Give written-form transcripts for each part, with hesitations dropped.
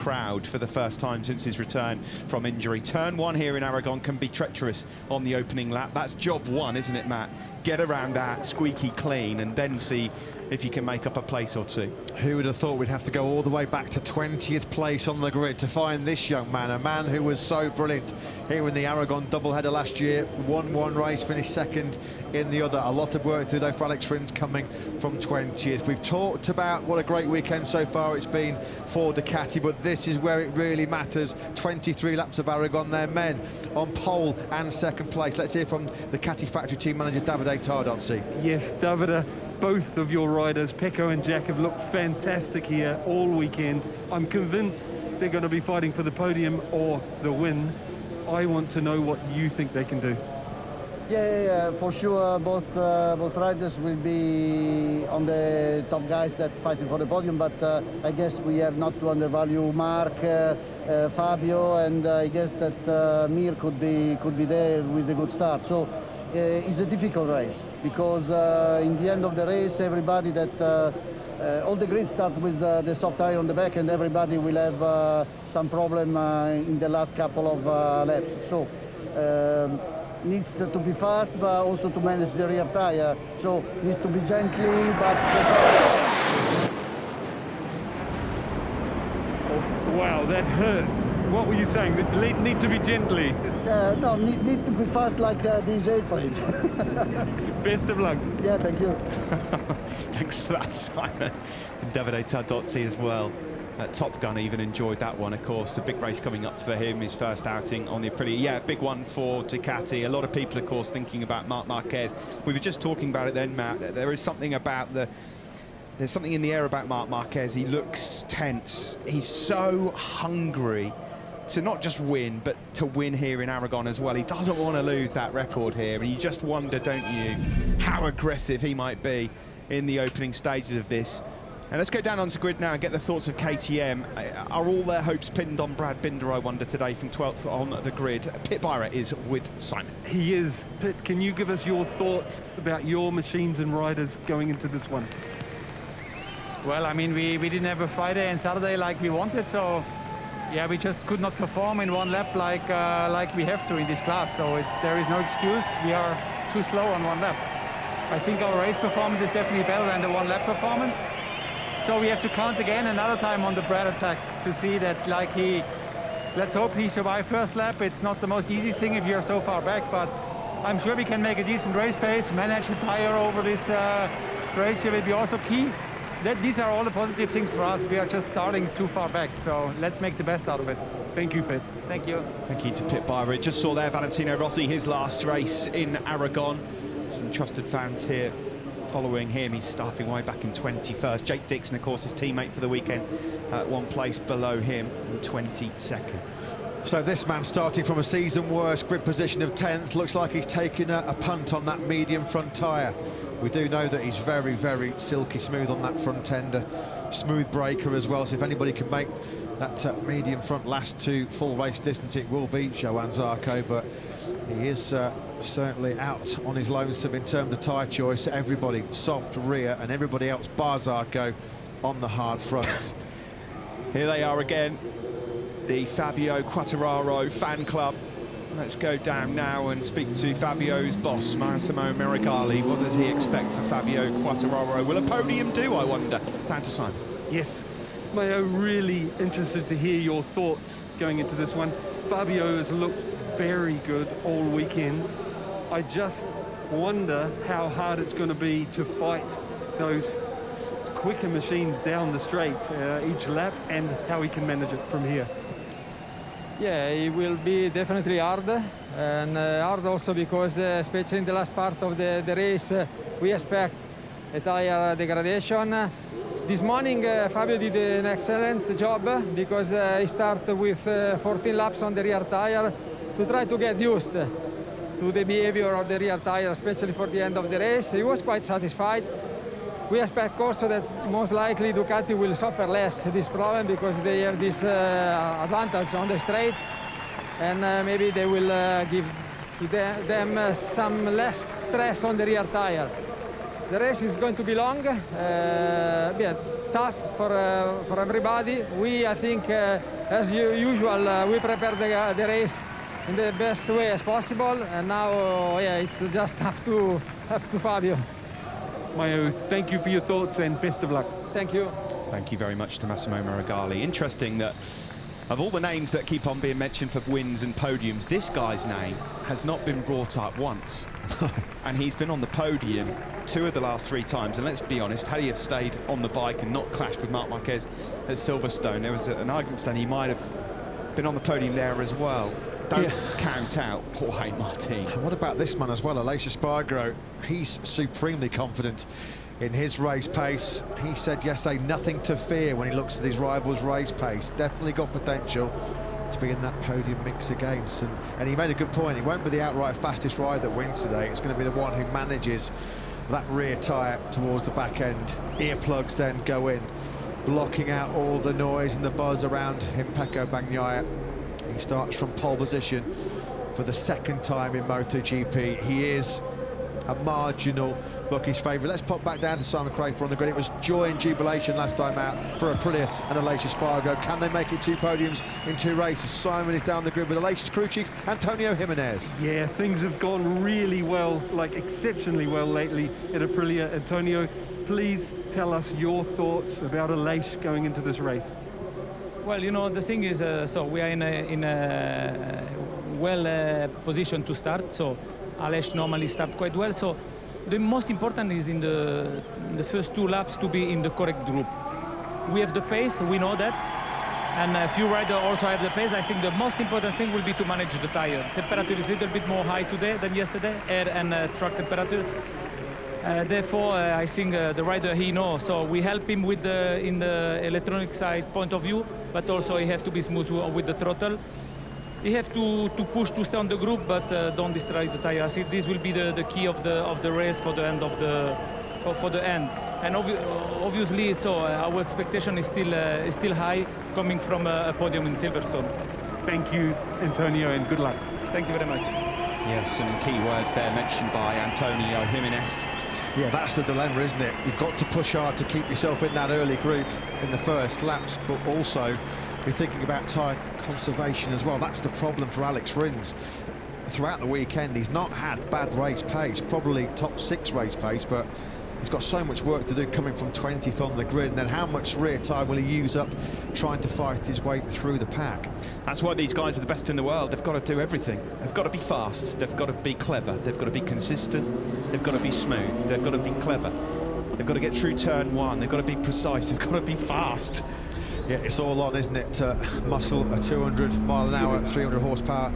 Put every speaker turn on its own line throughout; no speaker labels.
crowd for the first time since his return from injury. Turn one here in Aragon can be treacherous on the opening lap. That's job one, isn't it, Matt? Get around that squeaky clean and then see if you can make up a place or two.
Who would have thought we'd have to go all the way back to 20th place on the grid to find this young man, a man who was so brilliant here in the Aragon doubleheader last year, won one race, finished second in the other. A lot of work to do though for Alex Rins coming from 20th. We've talked about what a great weekend so far it's been for Ducati, but this is where it really matters. 23 laps of Aragon, their men on pole and second place. Let's hear from the Ducati factory team manager Davide Tardozzi.
Yes, Davide, both of your riders, Pecco and Jack, have looked fantastic here all weekend. I'm convinced they're going to be fighting for the podium or the win. I want to know what you think they can do.
Yeah, for sure. Both riders will be on the top guys that fighting for the podium. But I guess we have not to undervalue Marc, Fabio, and I guess that Mir could be there with a good start. So it's a difficult race because in the end of the race, everybody that all the grids start with the soft tire on the back, and everybody will have some problem in the last couple of laps. So. Needs to be fast, but also to manage the rear tire. So needs to be gently, but.
Oh, wow, that hurt. What were you saying? That need to be gently.
No, need to be fast like this airplane.
Best of luck.
Yeah, thank you.
Thanks for that, Simon. And Davide Tardozzi as well. Top Gun even enjoyed that one, of course. A big race coming up for him, his first outing on the Aprilia. Yeah, big one for Ducati. A lot of people, of course, thinking about Marc Marquez. We were just talking about it then, Matt. There is something about there's something in the air about Marc Marquez. He looks tense. He's so hungry to not just win, but to win here in Aragon as well. He doesn't want to lose that record here, and you just wonder, don't you, how aggressive he might be in the opening stages of this. And let's go down onto the grid now and get the thoughts of KTM. Are all their hopes pinned on Brad Binder, I wonder, today from 12th on the grid? Pit Beirer is with Simon.
He is. Pit, can you give us your thoughts about your machines and riders going into this one?
Well, I mean, we didn't have a Friday and Saturday like we wanted, so yeah, we just could not perform in one lap like we have to in this class. So there is no excuse. We are too slow on one lap. I think our race performance is definitely better than the one lap performance. So we have to count again another time on the Brad attack to see that, like, let's hope he survives first lap. It's not the most easy thing if you're so far back, but I'm sure we can make a decent race pace, manage the tire over this race here will be also key. These are all the positive things for us. We are just starting too far back, so let's make the best out of it.
Thank you, Pit.
Thank you.
Thank you to Pit Beirer. Just saw there Valentino Rossi, his last race in Aragon. Some trusted fans here following him. He's starting way back in 21st. Jake Dixon, of course, his teammate for the weekend, one place below him in 22nd.
So this man starting from a season worst grid position of 10th, looks like he's taking a punt on that medium front tyre. We do know that he's very, very silky smooth on that front end, smooth breaker as well, so if anybody can make that medium front last to full race distance, it will be Johann Zarco, but he is certainly out on his lonesome in terms of tyre choice. Everybody soft rear and everybody else bar Zarco on the hard front.
Here they are again, the Fabio Quartararo fan club. Let's go down now and speak to Fabio's boss, Massimo Merigali. What does he expect for Fabio Quartararo? Will a podium do, I wonder? Down to Simon.
Yes, Mayo, really interested to hear your thoughts going into this one. Fabio has looked very good all weekend. I just wonder how hard it's going to be to fight those quicker machines down the straight each lap, and how he can manage it from here.
Yeah, it will be definitely hard, and hard also because especially in the last part of the race we expect a tire degradation. This morning Fabio did an excellent job because he started with 14 laps on the rear tire to try to get used to the behavior of the rear tire, especially for the end of the race. He was quite satisfied. We expect also that most likely Ducati will suffer less this problem because they have this advantage on the straight, and maybe they will give to them some less stress on the rear tire. The race is going to be long, yeah, tough for everybody. I think, as usual, we prepare the race in the best way as possible, and now, yeah, it's just up to Fabio.
Mayo, thank you for your thoughts and best of luck.
Thank you.
Thank you very much to Massimo Maragali. Interesting that of all the names that keep on being mentioned for wins and podiums, this guy's name has not been brought up once. And he's been on the podium 2 of the last 3 times. And let's be honest, had he have stayed on the bike and not clashed with Marc Marquez at Silverstone, there was an argument saying he might have been on the podium there as well. Don't count out Jorge Martin.
What about this man as well, Aleix Espargaro? He's supremely confident in his race pace. He said yesterday, nothing to fear when he looks at his rival's race pace. Definitely got potential to be in that podium mix again. And he made a good point. It won't be the outright fastest rider that wins today. It's going to be the one who manages that rear tyre towards the back end. Earplugs then go in, blocking out all the noise and the buzz around him, Pecco Bagnaia. He starts from pole position for the 2nd time in MotoGP. He is a marginal bookies favourite. Let's pop back down to Simon Crafer on the grid. It was joy and jubilation last time out for Aprilia and Aleix Espargaro. Can they make it 2 podiums in 2 races? Simon is down the grid with Aleix's crew chief, Antonio Jimenez.
Yeah, things have gone really well, like exceptionally well lately at Aprilia. Antonio, please tell us your thoughts about Aleix going into this race.
Well, you know, the thing is, so we are in a well position to start. So Aleix normally starts quite well. So the most important is in the first 2 laps to be in the correct group. We have the pace, we know that, and a few riders also have the pace. I think the most important thing will be to manage the tire. Temperature is a little bit more high today than yesterday, air and track temperature. Therefore, I think the rider, he knows. So we help him with in the electronic side point of view, but also he have to be smooth with the throttle. He have to push to stay on the group, but don't destroy the tire. I think this will be the key of the race for the end of for the end. And obviously, so our expectation is still high, coming from a podium in Silverstone.
Thank you, Antonio, and good luck.
Thank you very much.
Yes, some key words there mentioned by Antonio Jimenez.
Yeah, that's the dilemma, isn't it? You've got to push hard to keep yourself in that early group in the first laps, but also be thinking about tyre conservation as well. That's the problem for Alex Rins. Throughout the weekend, he's not had bad race pace, probably top 6 race pace, but he's got so much work to do coming from 20th on the grid. And then how much rear tyre will he use up trying to fight his way through the pack?
That's why these guys are the best in the world. They've got to do everything. They've got to be fast, they've got to be clever, they've got to be consistent, they've got to be smooth, they've got to be clever, they've got to get through turn 1, they've got to be precise, they've got to be fast.
Yeah, it's all on, isn't it, to muscle a 200 mile an hour, 300 horsepower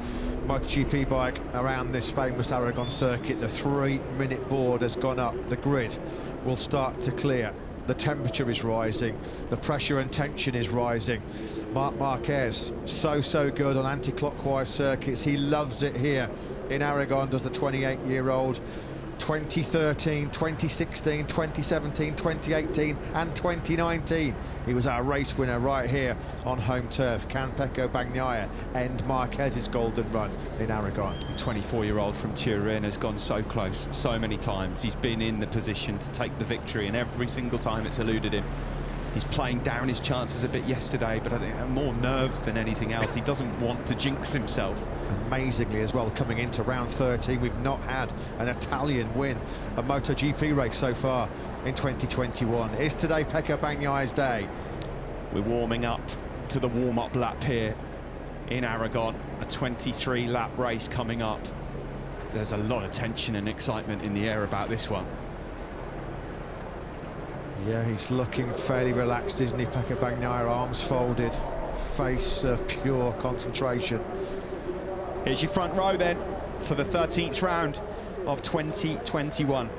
MotoGP bike around this famous Aragon circuit. The 3-minute board has gone up. The grid will start to clear. The temperature is rising. The pressure and tension is rising. Marc Marquez, so good on anti-clockwise circuits. He loves it here in Aragon, does the 28-year-old. 2013, 2016, 2017, 2018 and 2019. He was our race winner right here on home turf. Can Pecco Bagnaia end Marquez's golden run in Aragon?
24-year-old from Turin has gone so close so many times. He's been in the position to take the victory, and every single time it's eluded him. He's playing down his chances a bit yesterday, but I think more nerves than anything else. He doesn't want to jinx himself.
Amazingly as well, coming into round 13, we've not had an Italian win a MotoGP race so far in 2021. Is today Pecco Bagnaia's day?
We're warming up to the warm-up lap here in Aragon, a 23-lap race coming up. There's a lot of tension and excitement in the air about this one.
Yeah, he's looking fairly relaxed, isn't he, Pecco Bagnaia? Arms folded, face of pure concentration.
Here's your front row then for the 13th round of 2021.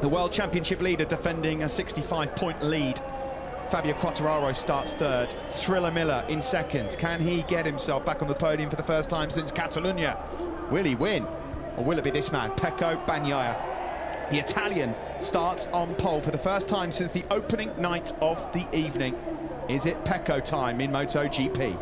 The World Championship leader defending a 65-point lead. Fabio Quartararo starts 3rd. Thriller Miller in 2nd. Can he get himself back on the podium for the first time since Catalunya? Will he win? Or will it be this man, Pecco Bagnaia? The Italian starts on pole for the first time since the opening night of the evening. Is it Pecco time in MotoGP?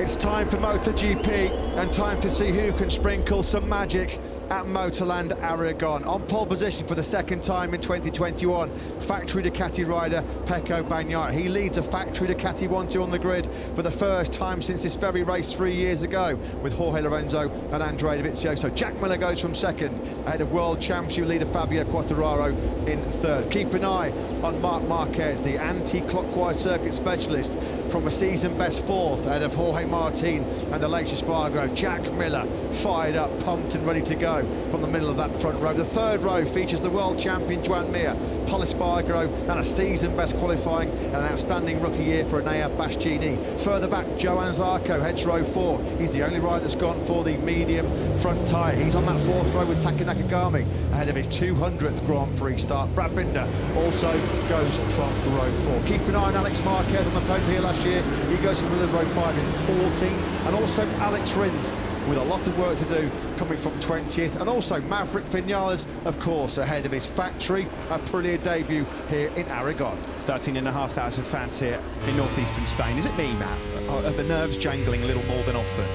It's time for MotoGP and time to see who can sprinkle some magic at Motorland Aragon. On pole position for the second time in 2021, factory Ducati rider Pecco Bagnaia. He leads a factory Ducati 1-2 on the grid for the first time since this very race 3 years ago with Jorge Lorenzo and Andrea Dovizioso. Jack Miller goes from second ahead of World Championship leader Fabio Quartararo in third. Keep an eye on Marquez, the anti-clockwise circuit specialist, from a season best fourth ahead of Jorge Martin and Aleix Espargaro. Jack Miller fired up, pumped and ready to go from the middle of that front row. The third row features the world champion Joan Mir, Paul Espargaro, and a season best qualifying and an outstanding rookie year for Enea Bastianini. Further back, Joan Zarco heads row 4. He's the only rider that's gone for the medium front tyre. He's on that fourth row with Taki Nakagami ahead of his 200th Grand Prix start. Brad Binder also goes from row 4. Keep an eye on Alex Marquez on the podium here last year. He goes from row 5 in 14, and also Alex Rins with a lot of work to do coming from 20th, and also Maverick Vinales, of course, ahead of his factory Aprilia debut here in Aragon.
13,500 fans here in northeastern Spain. Is it me, Matt? Are the nerves jangling a little more than often?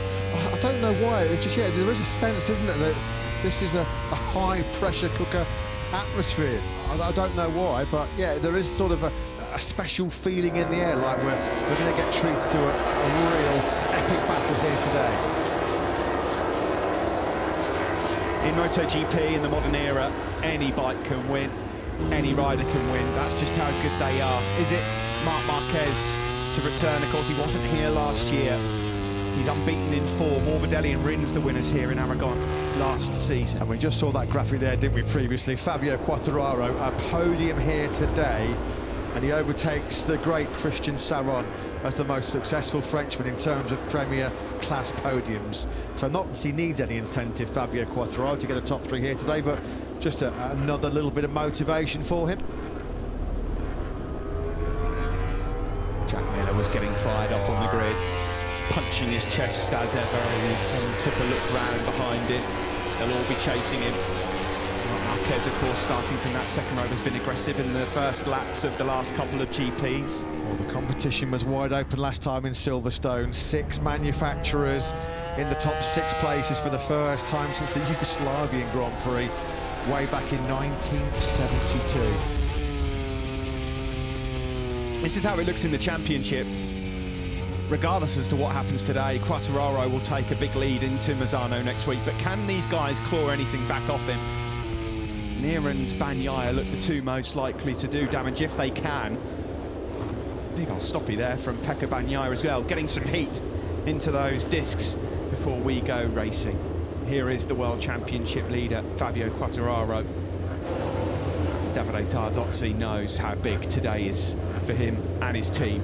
I don't know why. It's just, yeah, there is a sense, isn't it, that this is a high-pressure cooker atmosphere. I don't know why, but yeah, there is sort of a special feeling in the air, like we're going to get treated to a real epic battle here today.
In MotoGP, in the modern era, any bike can win, any rider can win. That's just how good they are. Is it Marc Marquez to return? Of course, he wasn't here last year. He's unbeaten in 4. Morbidelli and Rins the winners here in Aragon last season.
And we just saw that graphic there, didn't we, previously? Fabio Quartararo, a podium here today, and he overtakes the great Christian Sarron as the most successful Frenchman in terms of Premier class podiums. So not that he needs any incentive, Fabio Quartararo, to get a top 3 here today, but just another little bit of motivation for him.
Jack Miller was getting fired up on the grid, punching his chest as ever, and he took a look round behind him. They'll all be chasing him. Marquez, of course, starting from that second row, has been aggressive in the first laps of the last couple of GPs.
Well, the competition was wide open last time in Silverstone. 6 manufacturers in the top 6 places for the first time since the Yugoslavian Grand Prix way back in 1972.
This is how it looks in the championship. Regardless as to what happens today, Quartararo will take a big lead into Misano next week, but can these guys claw anything back off him? Mir and Bagnaia look the 2 most likely to do damage if they can. Big old stoppy there from Pecco Bagnaia as well, getting some heat into those discs before we go racing. Here is the World Championship leader, Fabio Quartararo. Davide Tardozzi knows how big today is for him and his team.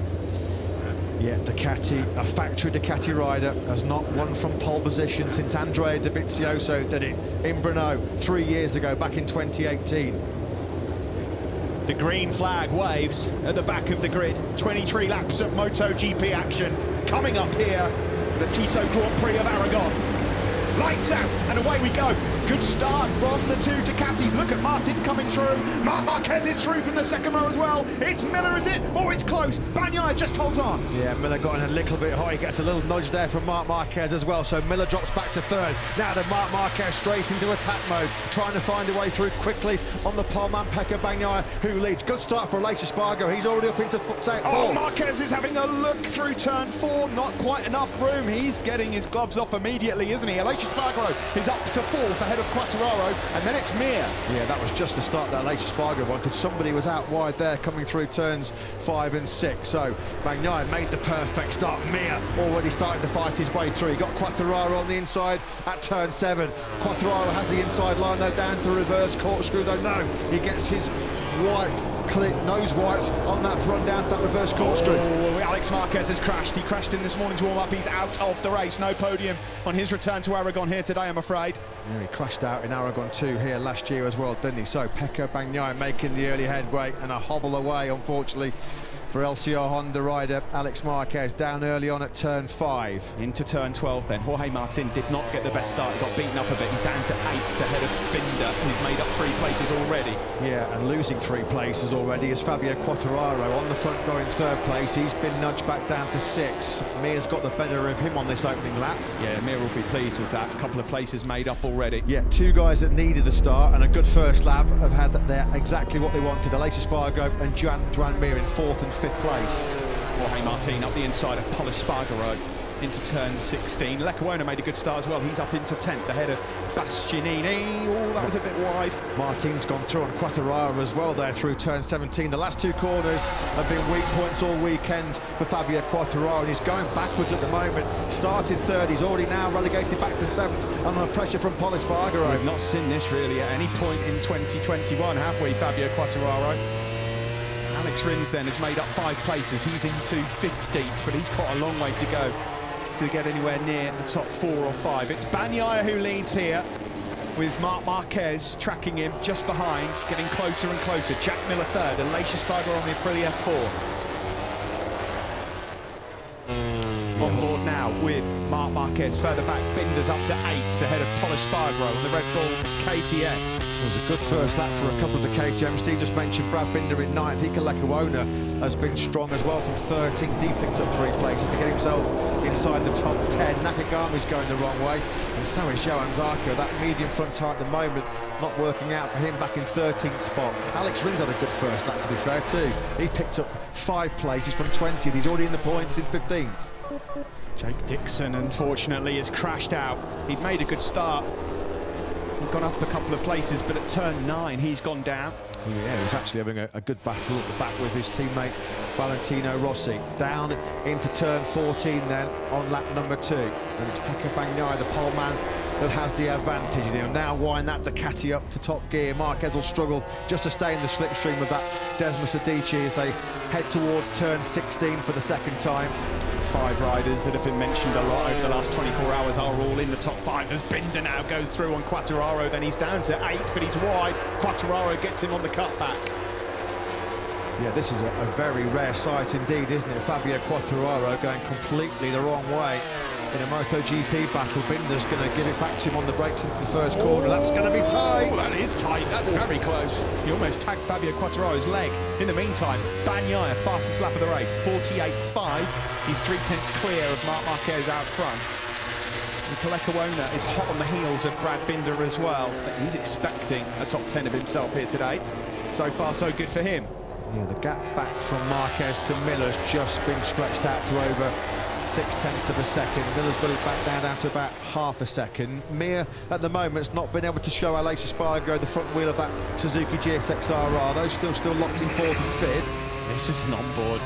Yeah, Ducati, a factory Ducati rider, has not won from pole position since Andrea Dovizioso did it in Brno 3 years ago, back in 2018.
The green flag waves at the back of the grid. 23 laps of MotoGP action coming up here, the Tissot Grand Prix of Aragon. Lights out, and away we go. Good start from the 2 Ducatis. Look at Martin coming through. Marc Marquez is through from the second row as well. It's Miller, is it? Oh, it's close. Bagnaia just holds on.
Yeah, Miller got in a little bit high. He gets a little nudge there from Marc Marquez as well. So Miller drops back to third. Now then, Marc Marquez straight into attack mode, trying to find a way through quickly on the pole man, Pecco Bagnaia, who leads. Good start for Aleix Espargaro. He's already up into foot.
Oh, Marquez is having a look through turn 4. Not quite enough room. He's getting his gloves off immediately, isn't he? Aleix Espargaro is up to 4th ahead of Quartararo. And then it's Mir.
Yeah, that was just the start that Aleix Espargaro wanted. Somebody was out wide there coming through turns 5 and 6. So Bagnaia made the perfect start. Mir already starting to fight his way through. He got Quartararo on the inside at turn 7. Quartararo has the inside line though, down to reverse corkscrew though. No, he gets his nose wipes on that front down to that reverse corkscrew.
Oh, Alex Marquez has crashed. He crashed in this morning's warm-up. He's out of the race. No podium on his return to Aragon here today, I'm afraid.
Yeah, he crashed out in Aragon 2 here last year as well, didn't he? So Pecco Bagnaia making the early headway and a hobble away, unfortunately, for LCR Honda rider Alex Marquez, down early on at turn 5.
Into turn 12 then. Jorge Martin did not get the best start. He got beaten up a bit. He's down to 8th ahead of Binder, who's made up 3 places already.
Yeah, and losing 3 places already is Fabio Quartararo on the front row in 3rd place. He's been nudged back down to 6th. Mir's got the better of him on this opening lap.
Yeah, Mir will be pleased with that. A couple of places made up already.
Yeah, 2 guys that needed the start and a good first lap have had there exactly what they wanted. Aleix Espargaro and Joan Mir in 4th and 5th place.
Jorge Martin up the inside of Pol Espargaro into turn 16. Leccuona made a good start as well. He's up into 10th ahead of Bastianini. Oh, that was a bit wide.
Martin's gone through on Quartararo as well there through turn 17. The last 2 corners have been weak points all weekend for Fabio Quartararo, and he's going backwards at the moment. Started 3rd, he's already now relegated back to 7th under pressure from Pol Espargaro.
We've not seen this really at any point in 2021, have we, Fabio Quartararo? Alex Rins then has made up 5 places. He's into 15th, but he's got a long way to go to get anywhere near the top 4 or 5. It's Bagnaia who leads here, with Marc Marquez tracking him just behind, getting closer and closer. Jack Miller 3rd, and Aleix Espargaro on the Aprilia 4th. On board now with Marc Marquez. Further back, Binder's up to 8th ahead of Pol Espargaro on the Red Bull KTM.
It was a good first lap for a couple of the KTM. Steve just mentioned Brad Binder in 9th. Iker Leccuona has been strong as well from 13th. He picked up 3 places to get himself inside the top 10. Nakagami's going the wrong way, and so is Johan Zarco. That medium front tire at the moment not working out for him, back in 13th spot. Alex Rins had a good first lap, to be fair, too. He picked up 5 places from 20th. He's already in the points in 15th.
Jake Dixon, unfortunately, has crashed out. He'd made a good start. He'd gone up a couple of places, but at turn 9, he's gone down.
Yeah, he's actually having a good battle at the back with his teammate Valentino Rossi. Down into turn 14 then on lap number 2. And it's Pecco Bagnaia, the pole man, that has the advantage. He'll now wind that Ducati up to top gear. Marquez will struggle just to stay in the slipstream of that Desmos Adichie as they head towards turn 16 for the 2nd time.
5 riders that have been mentioned a lot over the last 24 hours are all in the top 5 as Binder now goes through on Quartararo. Then he's down to 8th, but he's wide. Quartararo gets him on the cutback.
Yeah, this is a very rare sight indeed, isn't it? Fabio Quartararo going completely the wrong way in a MotoGP battle. Binder's going to give it back to him on the brakes into the 1st corner. That's going to be tight.
Oh, that is tight. That's very close. He almost tagged Fabio Quartararo's leg. In the meantime, Bagnaia, fastest lap of the race, 48.5. He's 3/10 clear of Marc Marquez out front. Leccuona is hot on the heels of Brad Binder as well, but he's expecting a top 10 of himself here today. So far, so good for him.
Yeah, the gap back from Marquez to Miller's just been stretched out to over 0.6 of a second. Miller's got it back down to about half a second. Mir, at the moment, has not been able to show Aleix Espargaro the front wheel of that Suzuki GSX-RR. Those still locked in 4th and 5th.
It's just an onboard.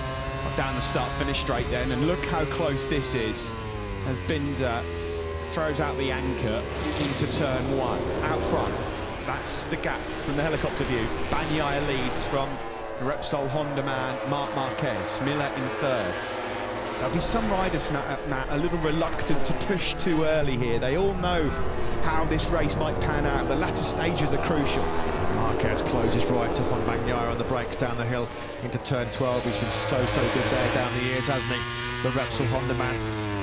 Down the start, finish straight then, and look how close this is as Binder throws out the anchor into turn 1. Out front, that's the gap from the helicopter view. Bagnaia leads from the Repsol Honda man, Marc Marquez. Miller in 3rd. There'll be some riders, Matt, a little reluctant to push too early here. They all know how this race might pan out. The latter stages are crucial.
Marquez closes right up on Bagnaia on the brakes down the hill into turn 12. He's been so good there down the years, hasn't he? The Repsol Honda man.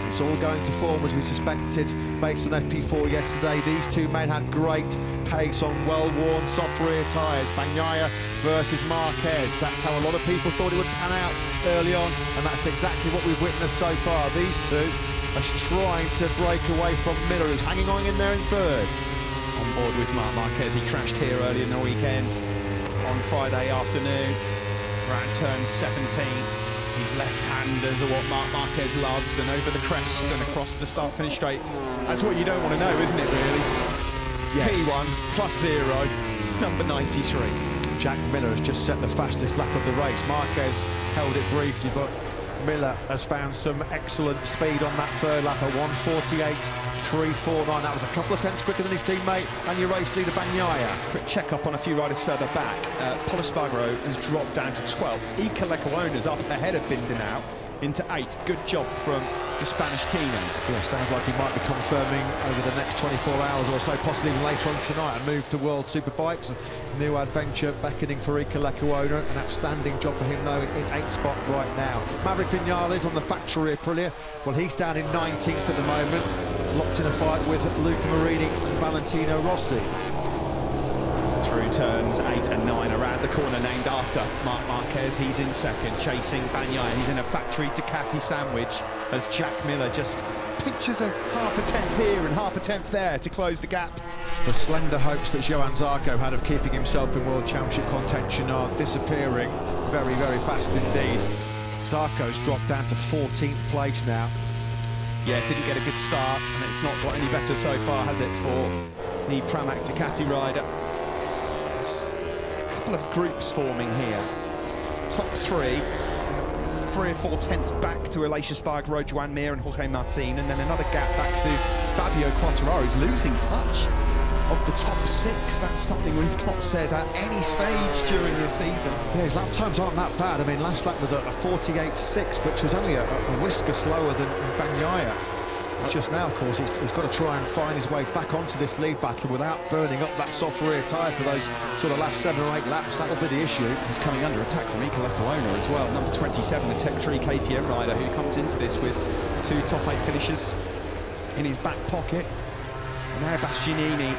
It's all going to form as we suspected based on FP4 yesterday. These 2 men had great pace on well-worn soft rear tyres. Bagnaia versus Marquez. That's how a lot of people thought it would pan out early on, and that's exactly what we've witnessed so far. These 2 are trying to break away from Miller, who's hanging on in there in 3rd.
On board with Marc Marquez. He crashed here early in the weekend on Friday afternoon around turn 17. His left-handers are what Marc Marquez loves, and over the crest and across the start-finish straight. That's what you don't want to know, isn't it, really?
Yes.
P1 +0, number 93.
Jack Miller has just set the fastest lap of the race. Marquez held it briefly, but Miller has found some excellent speed on that 3rd lap at 1:48.349. That was a couple of tenths quicker than his teammate and your race leader Bagnaia.
Quick check up on a few riders further back. Pol Espargaro has dropped down to 12th. Iker Leccuona's up ahead of Binder now into 8th. Good job from the Spanish team.
Yeah, sounds like he might be confirming over the next 24 hours or so, possibly even later on tonight, a move to World Superbikes. A new adventure beckoning for Iker Lecuona. An outstanding job for him, though, in 8th spot right now. Maverick Vinales on the factory Aprilia. Well, he's down in 19th at the moment, locked in a fight with Luca Marini and Valentino Rossi.
Through turns 8 and 9, around the corner named after Marc Marquez. He's in 2nd, chasing Bagnaia. He's in a factory Ducati sandwich as Jack Miller just pinches a half a tenth here and half a tenth there to close the gap.
The slender hopes that Johan Zarco had of keeping himself in World Championship contention are disappearing very, very fast indeed. Zarco's dropped down to 14th place now.
Yeah, didn't get a good start, and it's not got any better so far, has it, for the Pramac Ducati rider? A couple of groups forming here. Top 3 or 4 tenths back to Aleix Espargaro, Joan Mir and Jorge Martin, and then another gap back to Fabio Quartararo. He's losing touch of the top 6. That's something we've not said at any stage during this season.
Yeah, his lap times aren't that bad. I mean, last lap was a 48.6, which was only a whisker slower than Bagnaia. It's just now, of course, he's got to try and find his way back onto this lead battle without burning up that soft rear tyre for those sort of last 7 or 8 laps. That'll be the issue.
He's coming under attack from Iker Lecuona as well. Number 27, the Tech 3 KTM rider, who comes into this with 2 top 8 finishes in his back pocket. Now Bastianini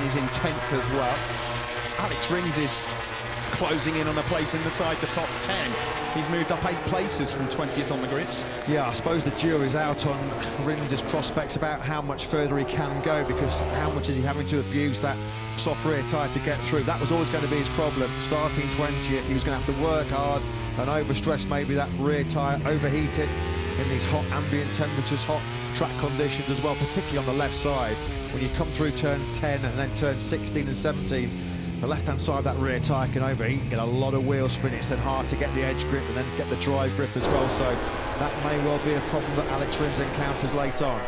is in 10th as well. Alex Rins is closing in on a place inside the top 10. He's moved up 8 places from 20th on the grid.
Yeah, I suppose the jury's out on Rins' prospects about how much further he can go, because how much is he having to abuse that soft rear tyre to get through? That was always going to be his problem. Starting 20th, he was going to have to work hard and overstress maybe that rear tyre, overheat it in these hot ambient temperatures, hot track conditions as well, particularly on the left side. When you come through turns 10 and then turns 16 and 17, the left-hand side of that rear tyre can overheat and get a lot of wheel spin. It's then hard to get the edge grip and then get the drive grip as well. So that may well be a problem that Alex Rins encounters late on.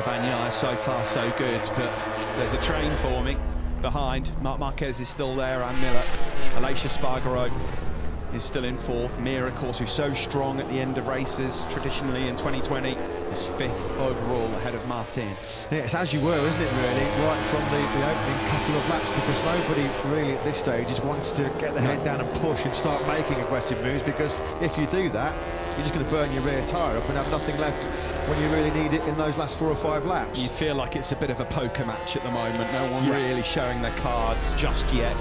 Bagnaia so far so good, but there's a train forming behind. Marc Marquez is still there, and Miller. Aleix Espargaro is still in 4th. Mir, of course, who's so strong at the end of races traditionally in 2020, is 5th overall ahead of Martin.
Yeah, it's as you were, isn't it, really, right from the opening couple of laps, because nobody really at this stage is wanting to get the head down and push and start making aggressive moves, because if you do that, you're just going to burn your rear tyre up and have nothing left when you really need it in those last 4 or 5 laps.
You feel like it's a bit of a poker match at the moment. No one really showing their cards just yet.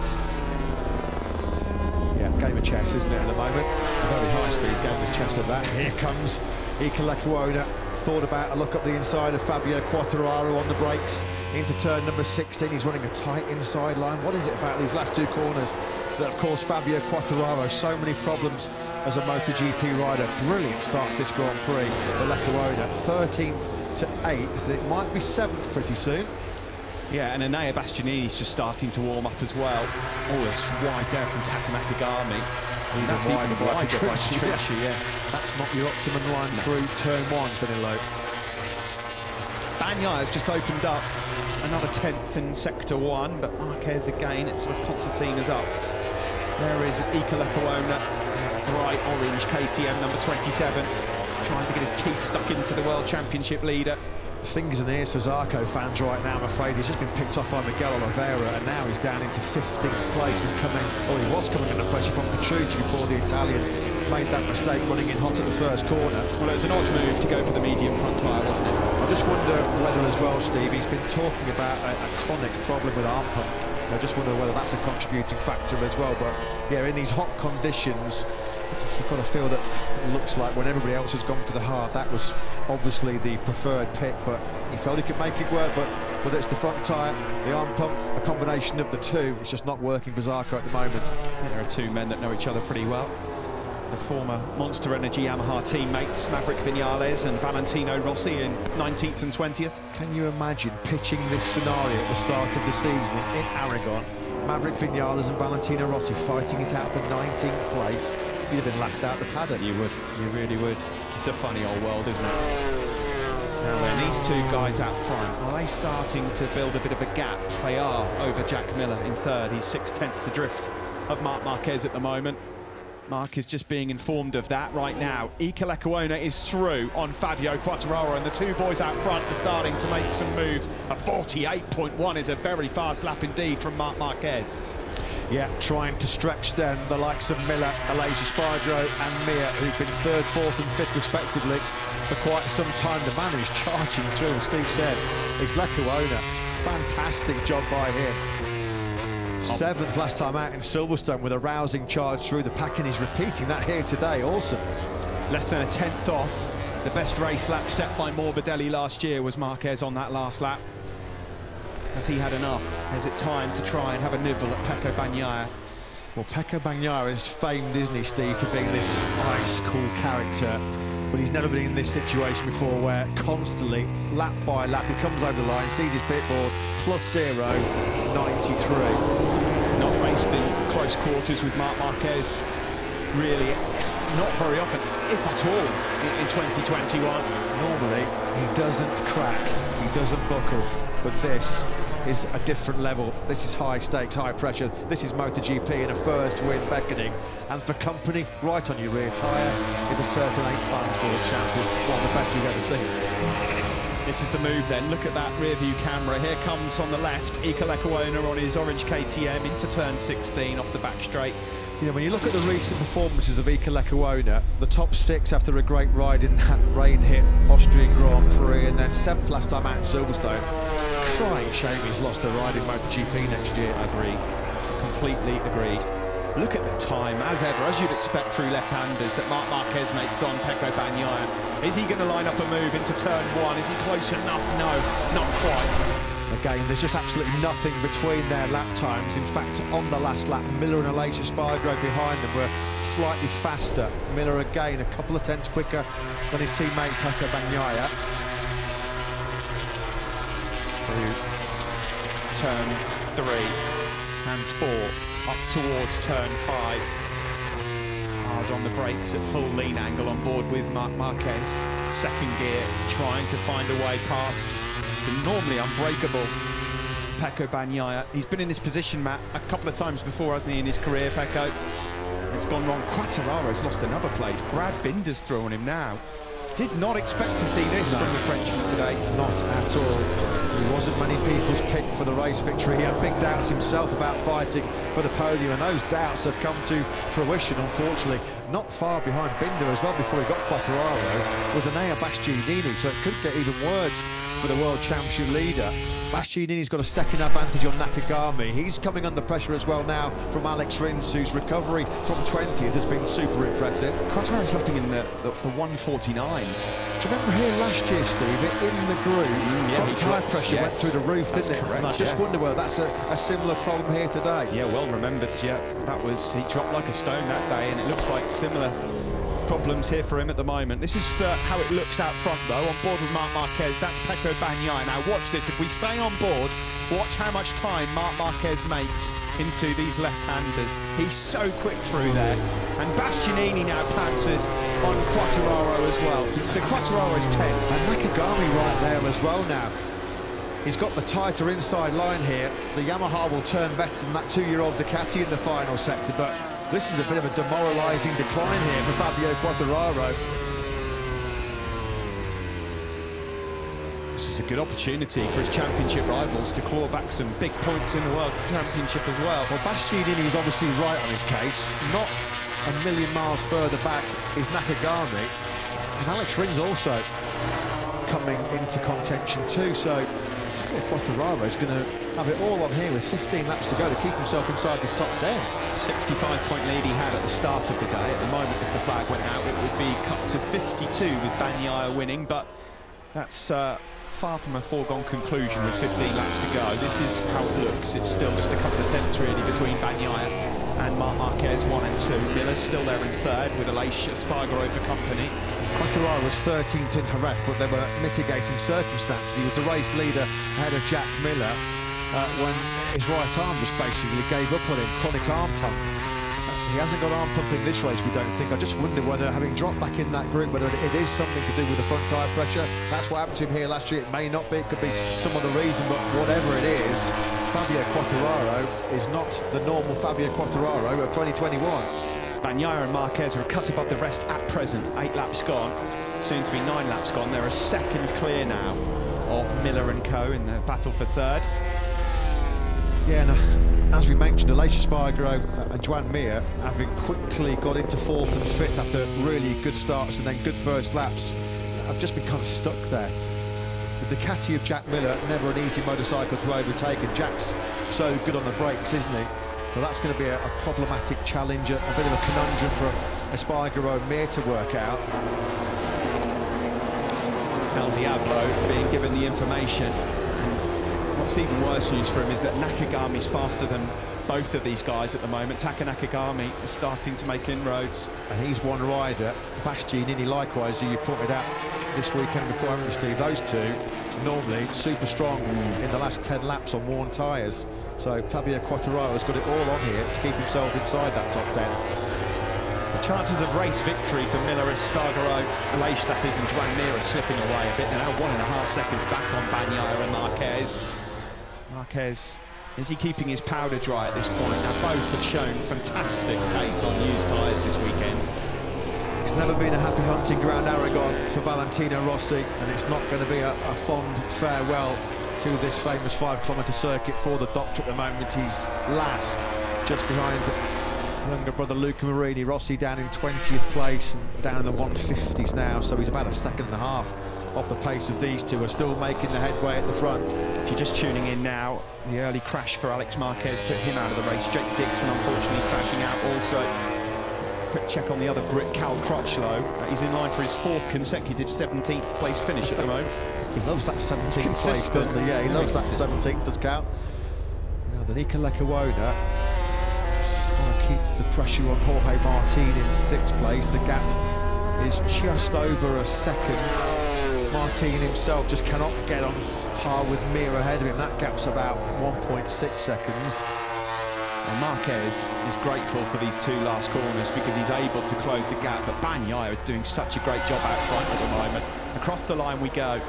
Yeah, game of chess, isn't it, at the moment? A very high-speed game of chess at that. Here comes Iker Lecuona. Thought about a look up the inside of Fabio Quartararo on the brakes into turn number 16. He's running a tight inside line. What is it about these last 2 corners that have caused Fabio Quartararo so many problems as a MotoGP rider? Brilliant start to this Grand Prix for Lecuona. 13th to 8th. It might be 7th pretty soon.
Yeah, and Enea Bastianini's just starting to warm up as well. Oh, it's wide there from Takuma Gami. That's even wider by Trinci, yes.
That's not your optimum line through turn 1, Danilo.
Bagnaia has just opened up another 10th in sector 1, but Marquez again, it's sort of concertina's up. There is Iker Lecuona, bright orange KTM number 27, trying to get his teeth stuck into the World Championship leader.
Fingers and ears for Zarco fans right now, I'm afraid. He's just been picked off by Miguel Oliveira, and now he's down into 15th place and he was coming under pressure from Petrucci before the Italian made that mistake running in hot at the first corner.
Well, it was an odd move to go for the medium front tyre, wasn't it?
I just wonder whether as well, Steve, he's been talking about a chronic problem with arm pump. I just wonder whether that's a contributing factor as well. But yeah, in these hot conditions, you've got to feel that it looks like when everybody else has gone for the hard, that was obviously the preferred pick, but he felt he could make it work. But whether it's the front tyre, the arm pump, a combination of the two, it's just not working for Zarco at the moment.
There are 2 men that know each other pretty well. The former Monster Energy Yamaha teammates, Maverick Vinales and Valentino Rossi in 19th and 20th.
Can you imagine pitching this scenario at the start of the season in Aragon? Maverick Vinales and Valentino Rossi fighting it out for 19th place. You'd have been laughed out the paddock.
You would, you really would. It's a funny old world, isn't it? Now then, these 2 guys out front, are they starting to build a bit of a gap? They are over Jack Miller in 3rd. He's 6 tenths adrift of Marc Marquez at the moment. Marc is just being informed of that right now. Iker Lecuona is through on Fabio Quartararo, and the two boys out front are starting to make some moves. A 48.1 is a very fast lap indeed from Marc Marquez.
Yeah, trying to stretch then the likes of Miller, Aleix Espargaro and Mir, who've been third, fourth and fifth respectively for quite some time. The man who's charging through, as Steve said, is Lecuona. Fantastic job by him. Seventh last time out in Silverstone with a rousing charge through. The pack-in is repeating that here today. Awesome.
Less than a tenth off. The best race lap set by Morbidelli last year was Marquez on that last lap. Has he had enough? Is it time to try and have a nibble at Pecco Bagnaia?
Well, Pecco Bagnaia is famed, isn't he, Steve, for being this ice-cool character. But he's never been in this situation before where constantly, lap by lap, he comes over the line, sees his pit board, +0, 93.
Not raced in close quarters with Marc Marquez, really, not very often, if at all, in 2021.
Normally, he doesn't crack, he doesn't buckle, but this is a different level. This is high stakes, high pressure. This is MotoGP and a first win beckoning. And for company, right on your rear tyre is a certain 8-time world champion. One of the best we've ever seen.
This is the move then. Look at that rear view camera. Here comes on the left, Iker Lecuona on his orange KTM into turn 16 off the back straight.
You know, when you look at the recent performances of Iker Lecuona, the top 6 after a great ride in that rain-hit Austrian Grand Prix, and then 7th last time out in Silverstone. Crying shame he's lost a ride in MotoGP next year.
Agreed. Completely agreed. Look at the time, as ever, as you'd expect through left-handers, that Marc Marquez makes on Pecco Bagnaia. Is he going to line up a move into turn 1? Is he close enough? No, not quite.
Again, there's just absolutely nothing between their lap times. In fact, on the last lap, Miller and Aleix Espargaro behind them were slightly faster. Miller again a couple of tenths quicker than his teammate Pecco Bagnaia.
Turn 3 and 4 up towards turn 5. Hard on the brakes at full lean angle on board with Marc Marquez. Second gear, trying to find a way past the normally unbreakable Pecco Bagnaia. He's been in this position, Matt, a couple of times before, hasn't he, in his career, Pecco? It's gone wrong. Quartararo's lost another place. Brad Binder's through on him now. Did not expect to see this from the Frenchman today.
Not at all. He wasn't many people's pick for the race victory. He had big doubts himself about fighting for the podium, and those doubts have come to fruition, unfortunately. Not far behind Binder as well before he got Quartararo was Enea Bastianini, so it could get even worse for the World Championship leader. Bastianini's got a second advantage on Nakagami. He's coming under pressure as well now from Alex Rins, whose recovery from 20th has been super impressive.
Quartararo's looking in the 149s.
Do you remember here last year, Steve, in the groove, front tyre pressure went through the roof, didn't it? Correct, and I just wonder whether that's a similar problem here today.
Yeah, well remembered, yeah. That was, he dropped like a stone that day, and it looks like similar problems here for him at the moment. This is how it looks out front, though, on board with Marc Marquez. That's Pecco Bagnaia. Now watch this. If we stay on board, watch how much time Marc Marquez makes into these left-handers. He's so quick through there. And Bastianini now pounces on Quartararo as well. So Quartararo's 10th.
And Nakagami right there as well now. He's got the tighter inside line here. The Yamaha will turn better than that 2-year-old Ducati in the final sector, but this is a bit of a demoralising decline here for Fabio Quartararo.
This is a good opportunity for his championship rivals to claw back some big points in the World Championship as well.
Well, Bastianini is obviously right on his case. Not a million miles further back is Nakagami. And Alex Rins also coming into contention too, so Quartararo is going to have it all on here with 15 laps to go to keep himself inside this top 10.
65-point lead he had at the start of the day. At the moment, if the flag went out, it would be cut to 52 with Bagnaia winning, but that's far from a foregone conclusion with 15 laps to go. This is how it looks. It's still just a couple of tenths really between Bagnaia and Marc Marquez, 1 and 2. Miller's still there in third with Aleix Espargaro for company.
Quartararo was 13th in Jerez, but there were mitigating circumstances. He was the race leader ahead of Jack Miller when his right arm just basically gave up on him, chronic arm pump. He hasn't got arm pumping this race, we don't think. I just wonder whether, having dropped back in that group, whether it is something to do with the front tyre pressure. That's what happened to him here last year. It may not be, it could be some other reason, but whatever it is, Fabio Quartararo is not the normal Fabio Quartararo of 2021.
Bagnaia and Marquez are cut above the rest at present. 8 laps gone, soon to be 9 laps gone. They're a second clear now of Miller and co in the battle for third.
Yeah, and as we mentioned, Aleix Espargaro and Joan Mir, having quickly got into 4th and 5th after really good starts and then good first laps, have just been kind of stuck there. The Ducati of Jack Miller, never an easy motorcycle to overtake, and Jack's so good on the brakes, isn't he? So that's going to be a problematic challenge, a bit of a conundrum for Espargaro and Mir to work out.
El Diablo being given the information. What's even worse news for him is that Nakagami's faster than both of these guys at the moment. Taka Nakagami is starting to make inroads.
And he's one rider, Bastianini likewise, who you pointed out this weekend before, haven't you, Steve? Those two, normally super strong in the last 10 laps on worn tyres. So Fabio Quartararo has got it all on here to keep himself inside that top 10.
The chances of race victory for Miller, Espargaro, Aleix, that is, and Joan Mir are slipping away a bit. They're now 1.5 seconds back on Bagnaia and Marquez. Marquez, is he keeping his powder dry at this point? Now both have shown fantastic pace on used tyres this weekend.
It's never been a happy hunting ground, Aragon, for Valentino Rossi, and it's not going to be a fond farewell to this famous 5-kilometre circuit for the Doctor at the moment. He's last, just behind younger brother Luca Marini. Rossi down in 20th place and down in the 150s now, so he's about 1.5 seconds off the pace of these two, are still making the headway at the front.
If you're just tuning in now, the early crash for Alex Marquez put him out of the race. Jake Dixon unfortunately crashing out also. Quick check on the other Brit, Cal Crutchlow. He's in line for his 4th consecutive 17th place finish at the moment.
He loves that 17th place, doesn't he? Yeah, he loves that 17th, does Cal. Now the Nika Lecuona trying to keep the pressure on Jorge Martin in 6th place. The gap is just over a second. Martin himself just cannot get on par with Mir ahead of him. That gap's about 1.6 seconds.
And Marquez is grateful for these 2 last corners because he's able to close the gap, but Bagnaia is doing such a great job out front at the moment. Across the line we go.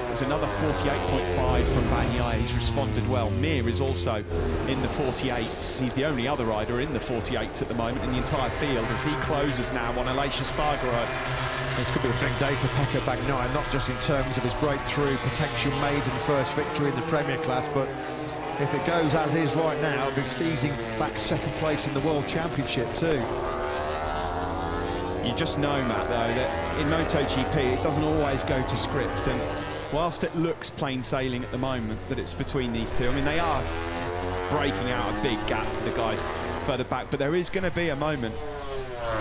There's another 48.5 from Bagnaia. He's responded well. Mir is also in the 48s. He's the only other rider in the 48s at the moment in the entire field as he closes now on Aleix Espargaro.
This could be a big day for Pecco Bagnaia, not just in terms of his breakthrough potential maiden first victory in the Premier class, but if it goes as is right now, he'll be seizing back 2nd place in the World Championship too.
You just know, Matt, though, that in MotoGP it doesn't always go to script, and whilst it looks plain sailing at the moment that it's between these two, I mean, they are breaking out a big gap to the guys further back, but there is going to be a moment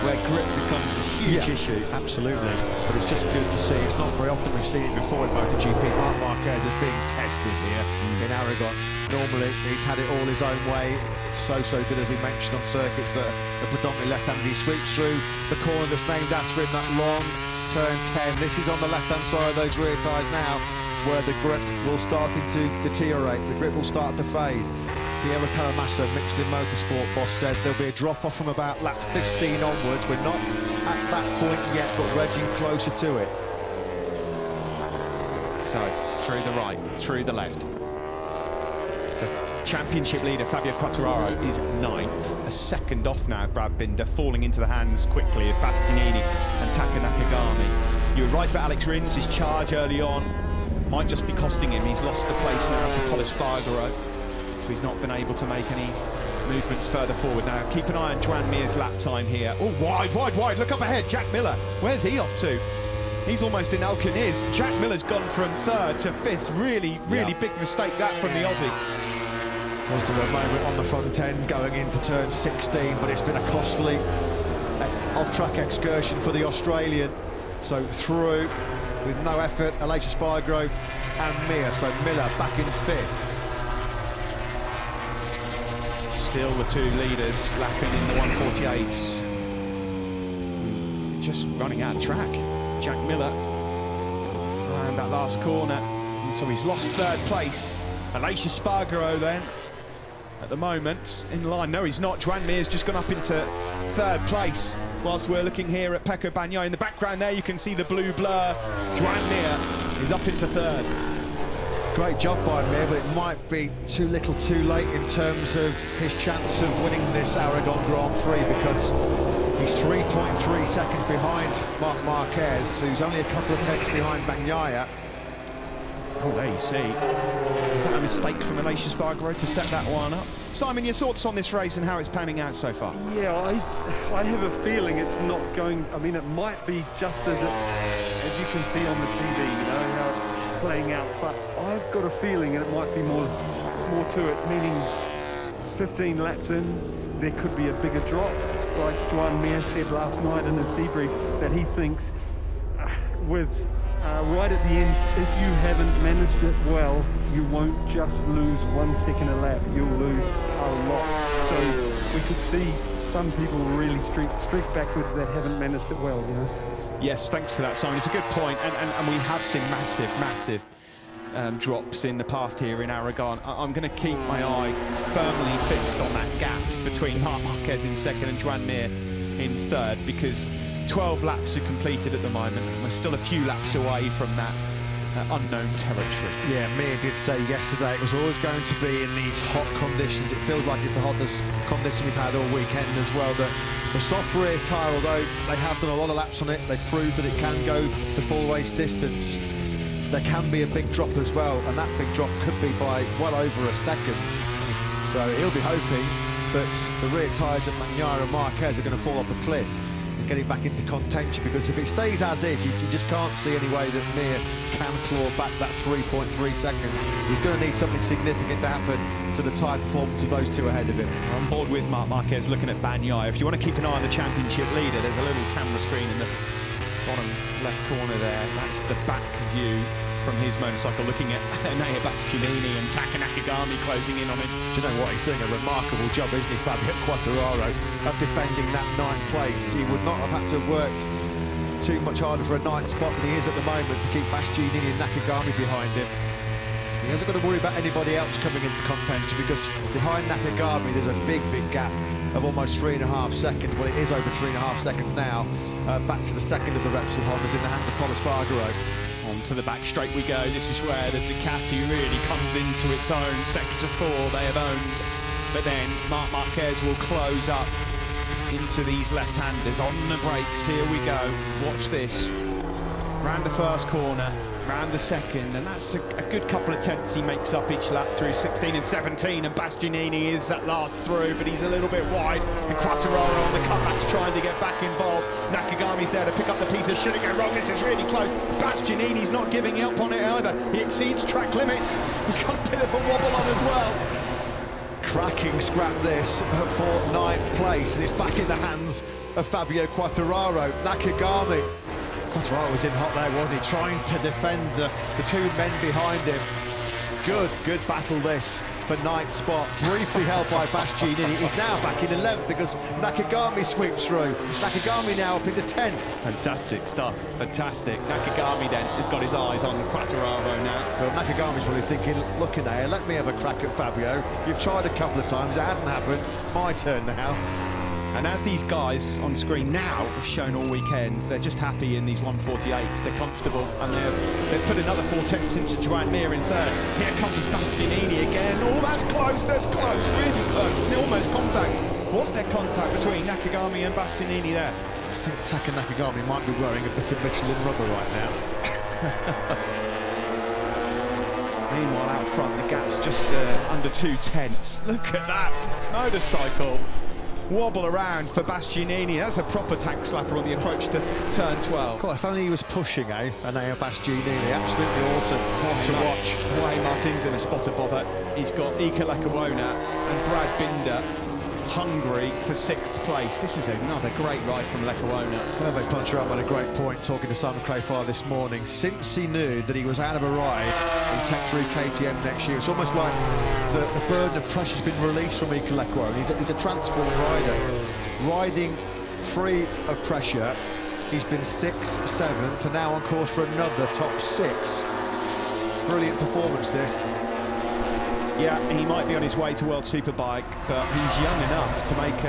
where grip becomes a huge issue.
Absolutely, but it's just good to see. It's not very often we've seen it before in MotoGP. Marc Marquez is being tested here in Aragon. Normally he's had it all his own way. It's so good, as we mentioned, on circuits that are predominantly left-handed. He sweeps through the corner that's named after him, that long turn 10. This is on the left-hand side of those rear tyres now, where the grip will start to deteriorate. The grip will start to fade. Piero Calamasso, Michelin Motorsport boss, said there'll be a drop-off from about lap 15 onwards. We're not at that point yet, but edging closer to it.
So, through the right, through the left. The championship leader, Fabio Quartararo, is 9th. A second off now, Brad Binder, falling into the hands quickly of Bastianini and Taka Nakagami. You were right about Alex Rins, his charge early on might just be costing him. He's lost the place now to Pol Espargaro. He's not been able to make any movements further forward. Now keep an eye on Joan Mir's lap time here. Oh, wide, look up ahead. Jack Miller, where's he off to? He's almost in Alcaniz. Jack Miller's gone from 3rd to 5th. Really big mistake that from the Aussie.
Was there a moment on the front end going into turn 16, but it's been a costly off-track excursion for the Australian. So through with no effort, Aleix Espargaro and Mir. So Miller back in 5th.
Still the 2 leaders lapping in the 148s. Just running out of track. Jack Miller around that last corner, and so he's lost 3rd place. Aleix Espargaro then, at the moment, in line. No, he's not. Joan Mir's just gone up into 3rd place, whilst we're looking here at Pecco Bagnaia. In the background there, you can see the blue blur. Joan Mir is up into 3rd.
Great job by Mir, but it might be too little too late in terms of his chance of winning this Aragon Grand Prix, because he's 3.3 seconds behind Marquez, who's only a couple of tenths behind Bagnaia.
Oh, there you see. Was that a mistake from Aleix Espargaro to set that one up? Simon, your thoughts on this race and how it's panning out so far?
Yeah, I have a feeling it's not going. I mean, it might be just as you can see on the TV, you know, how it's playing out. But I've got a feeling, and it might be more to it, meaning 15 laps in, there could be a bigger drop. Like Joan Mir said last night in his debrief, that he thinks right at the end, if you haven't managed it well, you won't just lose 1 second a lap, you'll lose a lot. So we could see some people really streak backwards that haven't managed it well, you know.
Yes, thanks for that, Simon. It's a good point, and we have seen massive drops in the past here in Aragon. I'm going to keep my eye firmly fixed on that gap between Marc Marquez in second and Joan Mir in third, because 12 laps are completed at the moment. We're still a few laps away from that unknown territory.
Yeah, Mir did say yesterday it was always going to be in these hot conditions. It feels like it's the hottest condition we've had all weekend as well. The soft rear tyre, although they have done a lot of laps on it, they proved that it can go the full race distance. There can be a big drop as well, and that big drop could be by well over a second. So he'll be hoping that the rear tyres of Bagnaia and Marquez are going to fall off a cliff and getting back into contention, because if it stays as is, you just can't see any way that Mir can claw back that 3.3 seconds. He's going to need something significant to happen to the tyre performance of those two ahead of him.
On board with Marc Marquez, looking at Bagnaia. If you want to keep an eye on the championship leader, there's a little camera screen in the bottom left corner there. That's the back view from his motorcycle, looking at Enea Bastianini and Taka Nakagami closing in on him.
Do you know what? He's doing a remarkable job, isn't he, Fabio Quartararo, of defending that 9th place. He would not have had to have worked too much harder for a 9th spot than he is at the moment to keep Bastianini and Nakagami behind him. He hasn't got to worry about anybody else coming into contention, because behind Nakagami there's a big gap of almost 3.5 seconds. Well, it is over 3.5 seconds now. Back to the second of the Repsol Hondas in the hands of Paul Espargaro.
On to the back straight we go. This is where the Ducati really comes into its own. Sector 4 they have owned, but then Marc Marquez will close up into these left-handers on the brakes. Here we go. Watch this. Round the first corner, round the second, and that's a good couple of tenths he makes up each lap through 16 and 17, and Bastianini is at last through, but he's a little bit wide, and Quartararo on the cutbacks trying to get back involved. Nakagami's there to pick up the pieces. Should it go wrong? This is really close. Bastianini's not giving up on it either. He exceeds track limits. He's got a bit of a wobble on as well.
Cracking scrap this for 9th place, and it's back in the hands of Fabio Quartararo. Nakagami. Quartararo was in hot there, wasn't he? Trying to defend the two men behind him. Good battle this for 9th spot. Briefly held by Bastianini. He's now back in 11th because Nakagami sweeps through. Nakagami now up into 10th.
Fantastic stuff, fantastic. Nakagami then has got his eyes on Quartararo now.
Well, Nakagami's probably thinking, look in there, let me have a crack at Fabio. You've tried a couple of times, it hasn't happened. My turn now.
And as these guys on screen now have shown all weekend, they're just happy in these 148s. They're comfortable, and they've put another 4 tenths into Joan Mir in third. Here comes Bastianini again. Oh, that's close, really close. Almost contact. Was there contact between Nakagami and Bastianini there?
I think Taka Nakagami might be wearing a bit of Michelin rubber right now.
Meanwhile, out front, the gap's just under 2 tenths. Look at that motorcycle. Wobble around for Bastianini. That's a proper tank slapper on the approach to turn 12.
God, if only he was pushing, Enea Bastianini. Absolutely awesome. One to watch.
Jorge Martin's in a spot above it. He's got Iker Lecuona and Brad Binder hungry for 6th place. This is another great ride from Lecuona.
Hervé Poncharal made a great point talking to Simon Crayfire this morning. Since he knew that he was out of a ride in Tech 3 KTM next year, it's almost like the burden of pressure's been released from Iker Lecuona. He's a transformed rider. Riding free of pressure, he's been 6th, 7th, and now on course for another top 6. Brilliant performance, this.
Yeah, he might be on his way to World Superbike, but he's young enough to make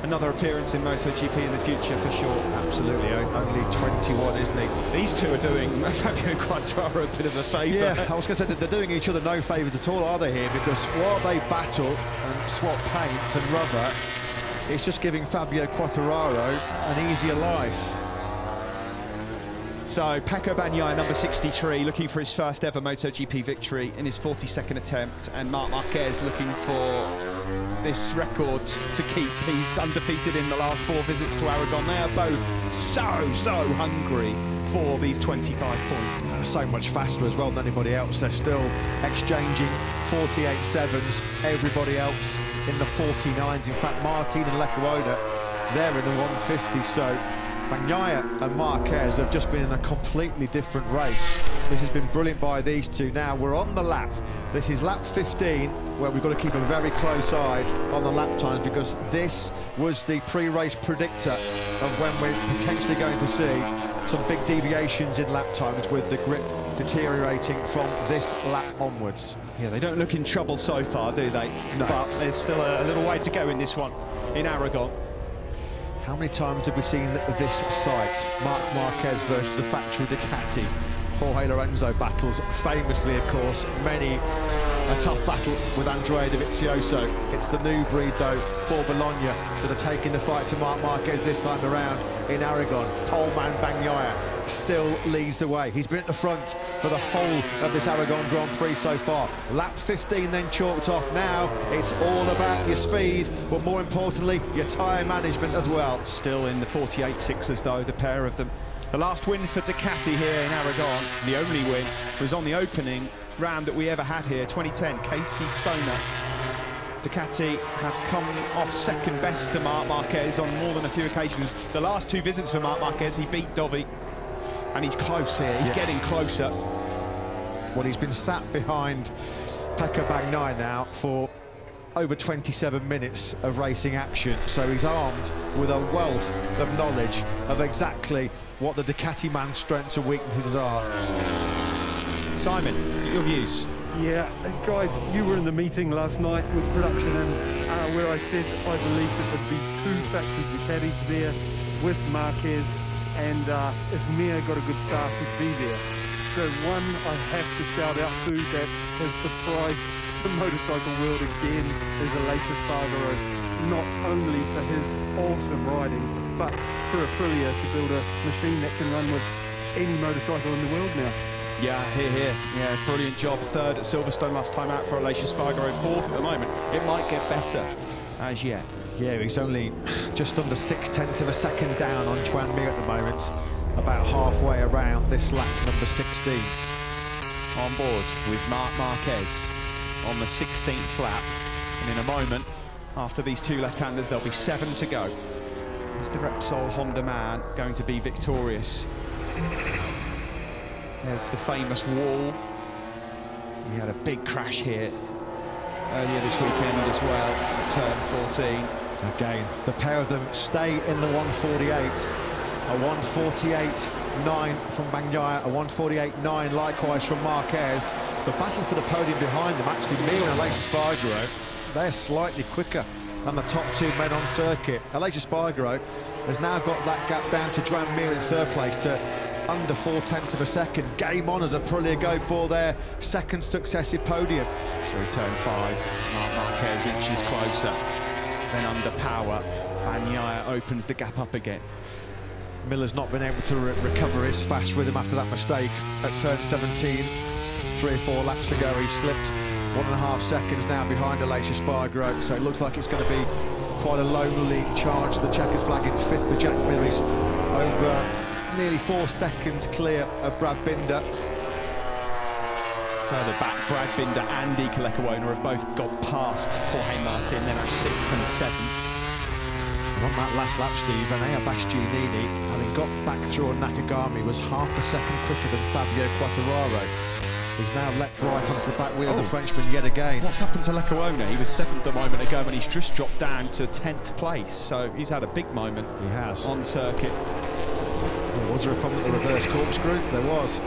another appearance in MotoGP in the future for sure.
Absolutely, only 21, isn't he?
These two are doing Fabio Quartararo a bit of a favour.
Yeah, I was going to say that they're doing each other no favours at all, are they, here? Because while they battle and swap paint and rubber, it's just giving Fabio Quartararo an easier life.
So Pecco Bagnaia, number 63, looking for his first ever MotoGP victory in his 42nd attempt, and Marc Marquez looking for this record to keep. He's undefeated in the last 4 visits to Aragon. They are both so hungry for these 25 points.
So much faster as well than anybody else. They're still exchanging 48.7s. Everybody else in the 49s. In fact, Martin and Lecuona, they're in the 150. So Bagnaia and Marquez have just been in a completely different race. This has been brilliant by these two. Now we're on the lap. This is lap 15, where we've got to keep a very close eye on the lap times, because this was the pre-race predictor of when we're potentially going to see some big deviations in lap times, with the grip deteriorating from this lap onwards.
Yeah, they don't look in trouble so far, do they?
No.
But there's still a little way to go in this one, in Aragon.
How many times have we seen this sight? Marc Marquez versus a factory Ducati. Jorge Lorenzo battles famously, of course, many a tough battle with Andrea Dovizioso. It's the new breed, though, for Bologna that are taking the fight to Marc Marquez this time around in Aragon. Poleman Bagnaia still leads the way. He's been at the front for the whole of this Aragon Grand Prix so far. Lap 15 then chalked off. Now it's all about your speed, but more importantly, your tyre management as well.
Still in the 48.6s, though, the pair of them. The last win for Ducati here in Aragon, the only win, was on the opening round that we ever had here, 2010, Casey Stoner. Ducati have come off second best to Marc Marquez on more than a few occasions. The last 2 visits for Marc Marquez, he beat Dovi, and he's close here, he's getting closer.
Well, he's been sat behind Pecco Bagnaia now for over 27 minutes of racing action, so he's armed with a wealth of knowledge of exactly what the Ducati man's strengths and weaknesses are.
Simon, your views?
Yeah, guys, you were in the meeting last night with production, and where I said I believed it would be 2 factory Ducatis there with Marquez, and if Mir got a good start, he'd be there. So one I have to shout out to that has surprised the motorcycle world again is Aleix Espargaro, not only for his awesome riding, but for Aprilia to build a machine that can run with any motorcycle in the world now.
Yeah, here. Yeah, brilliant job. 3rd at Silverstone last time out for Aleix Espargaro, 4th at the moment. It might get better as yet.
Yeah, he's only just under 0.6 of a second down on Joan Mir at the moment, about halfway around this lap number 16.
On board with Marc Marquez on the 16th lap, and in a moment, after these 2 left-handers, there'll be 7 to go. Is the Repsol Honda man going to be victorious? There's the famous wall. He had a big crash here earlier this weekend as well, at turn 14.
Again, the pair of them stay in the 148s. A 148.9 from Bagnaia, a 148.9 likewise from Marquez. The battle for the podium behind them, actually, Mir and Aleix Espargaro, they're slightly quicker than the top 2 men on circuit. Aleix Espargaro has now got that gap down to Joan Mir in 3rd place to under 0.4 of a second. Game on as Aprilia go for their 2nd successive podium.
Through turn 5, Marc Marquez inches closer, then under power. Bagnaia opens the gap up again.
Miller's not been able to recover his fast rhythm after that mistake at turn 17. 3 or 4 laps ago he slipped 1.5 seconds now behind Aleix Espargaro, so it looks like it's going to be quite a lonely charge. The checkered flag in 5th for Jack Miller is over nearly 4 seconds clear of Brad Binder.
Further back, Brad Binder and Di Lecuona have both got past Jorge Martin. They're now 6th and 7th.
On that last lap, Steve, Enea Bastianini, having got back through on Nakagami, was half a second quicker than Fabio Quartararo. He's now leapt right onto the back wheel of the Frenchman yet again.
What's happened to Lecuona? He was 7th a moment ago, and he's just dropped down to 10th place. So he's had a big moment.
He has.
On circuit.
Well, was there a problem at the reverse corkscrew? There was.